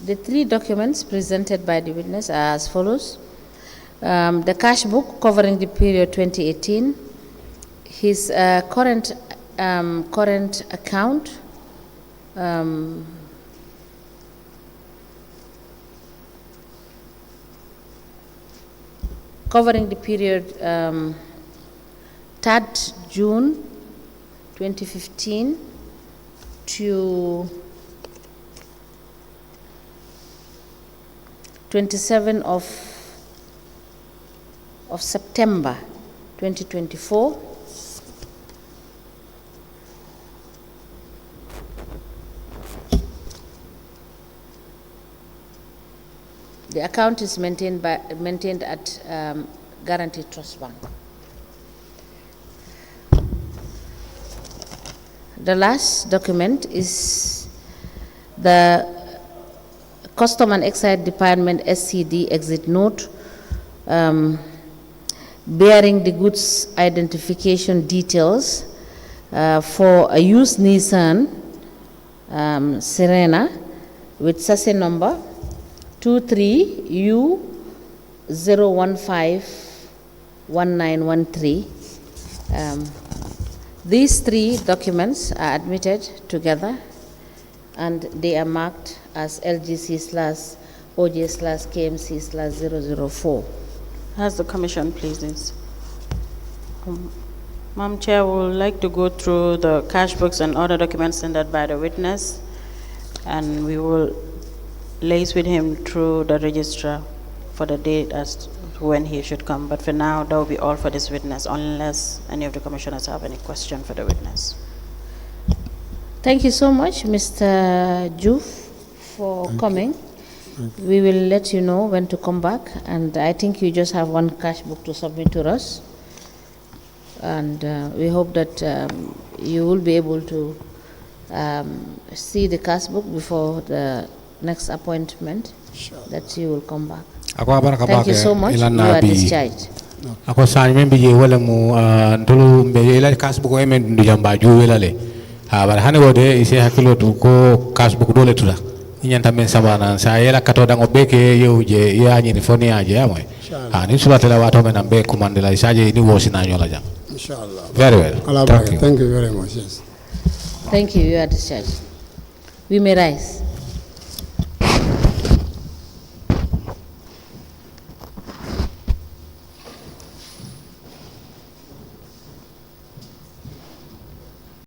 The three documents presented by the witness are as follows. The cash book covering the period 2018, his current account, covering the period 3rd June 2015 to 27 of September 2024. The account is maintained at Guaranteed Trust Bank. The last document is the Custom and Excise Department SCD exit note bearing the goods identification details for a used Nissan Serena with chassis number 23U0151913. These three documents are admitted together and they are marked as LGC/OJ/KMC/004. Has the commission pleases? Madam Chair, we would like to go through the cash books and other documents tendered by the witness, and we will liaise with him through the registrar for the date as to when he should come. But for now, that will be all for this witness, unless any of the commissioners have any question for the witness. Thank you so much, Mr. Joof, for coming. We will let you know when to come back, and I think you just have one cash book to submit to us, and we hope that you will be able to see the cash book before the next appointment that you will come back. Ako baraka Thank you bake so much. You ilan na are bi discharged. ako sa men bi je wala mu ndulu mbe ila kasbuko emen ndu jamba ju wala le ha bar hane wode ise hakilo to ko kasbuko dole tuda nyanta men sabana sa yela kato dango beke yewje ya nyini foni aje amoy ha ni subata la wato men ambe commande la isaje ni wosi na nyola jam inshallah. very well. Thank you very much. Yes. Thank you. You are discharged. We may rise.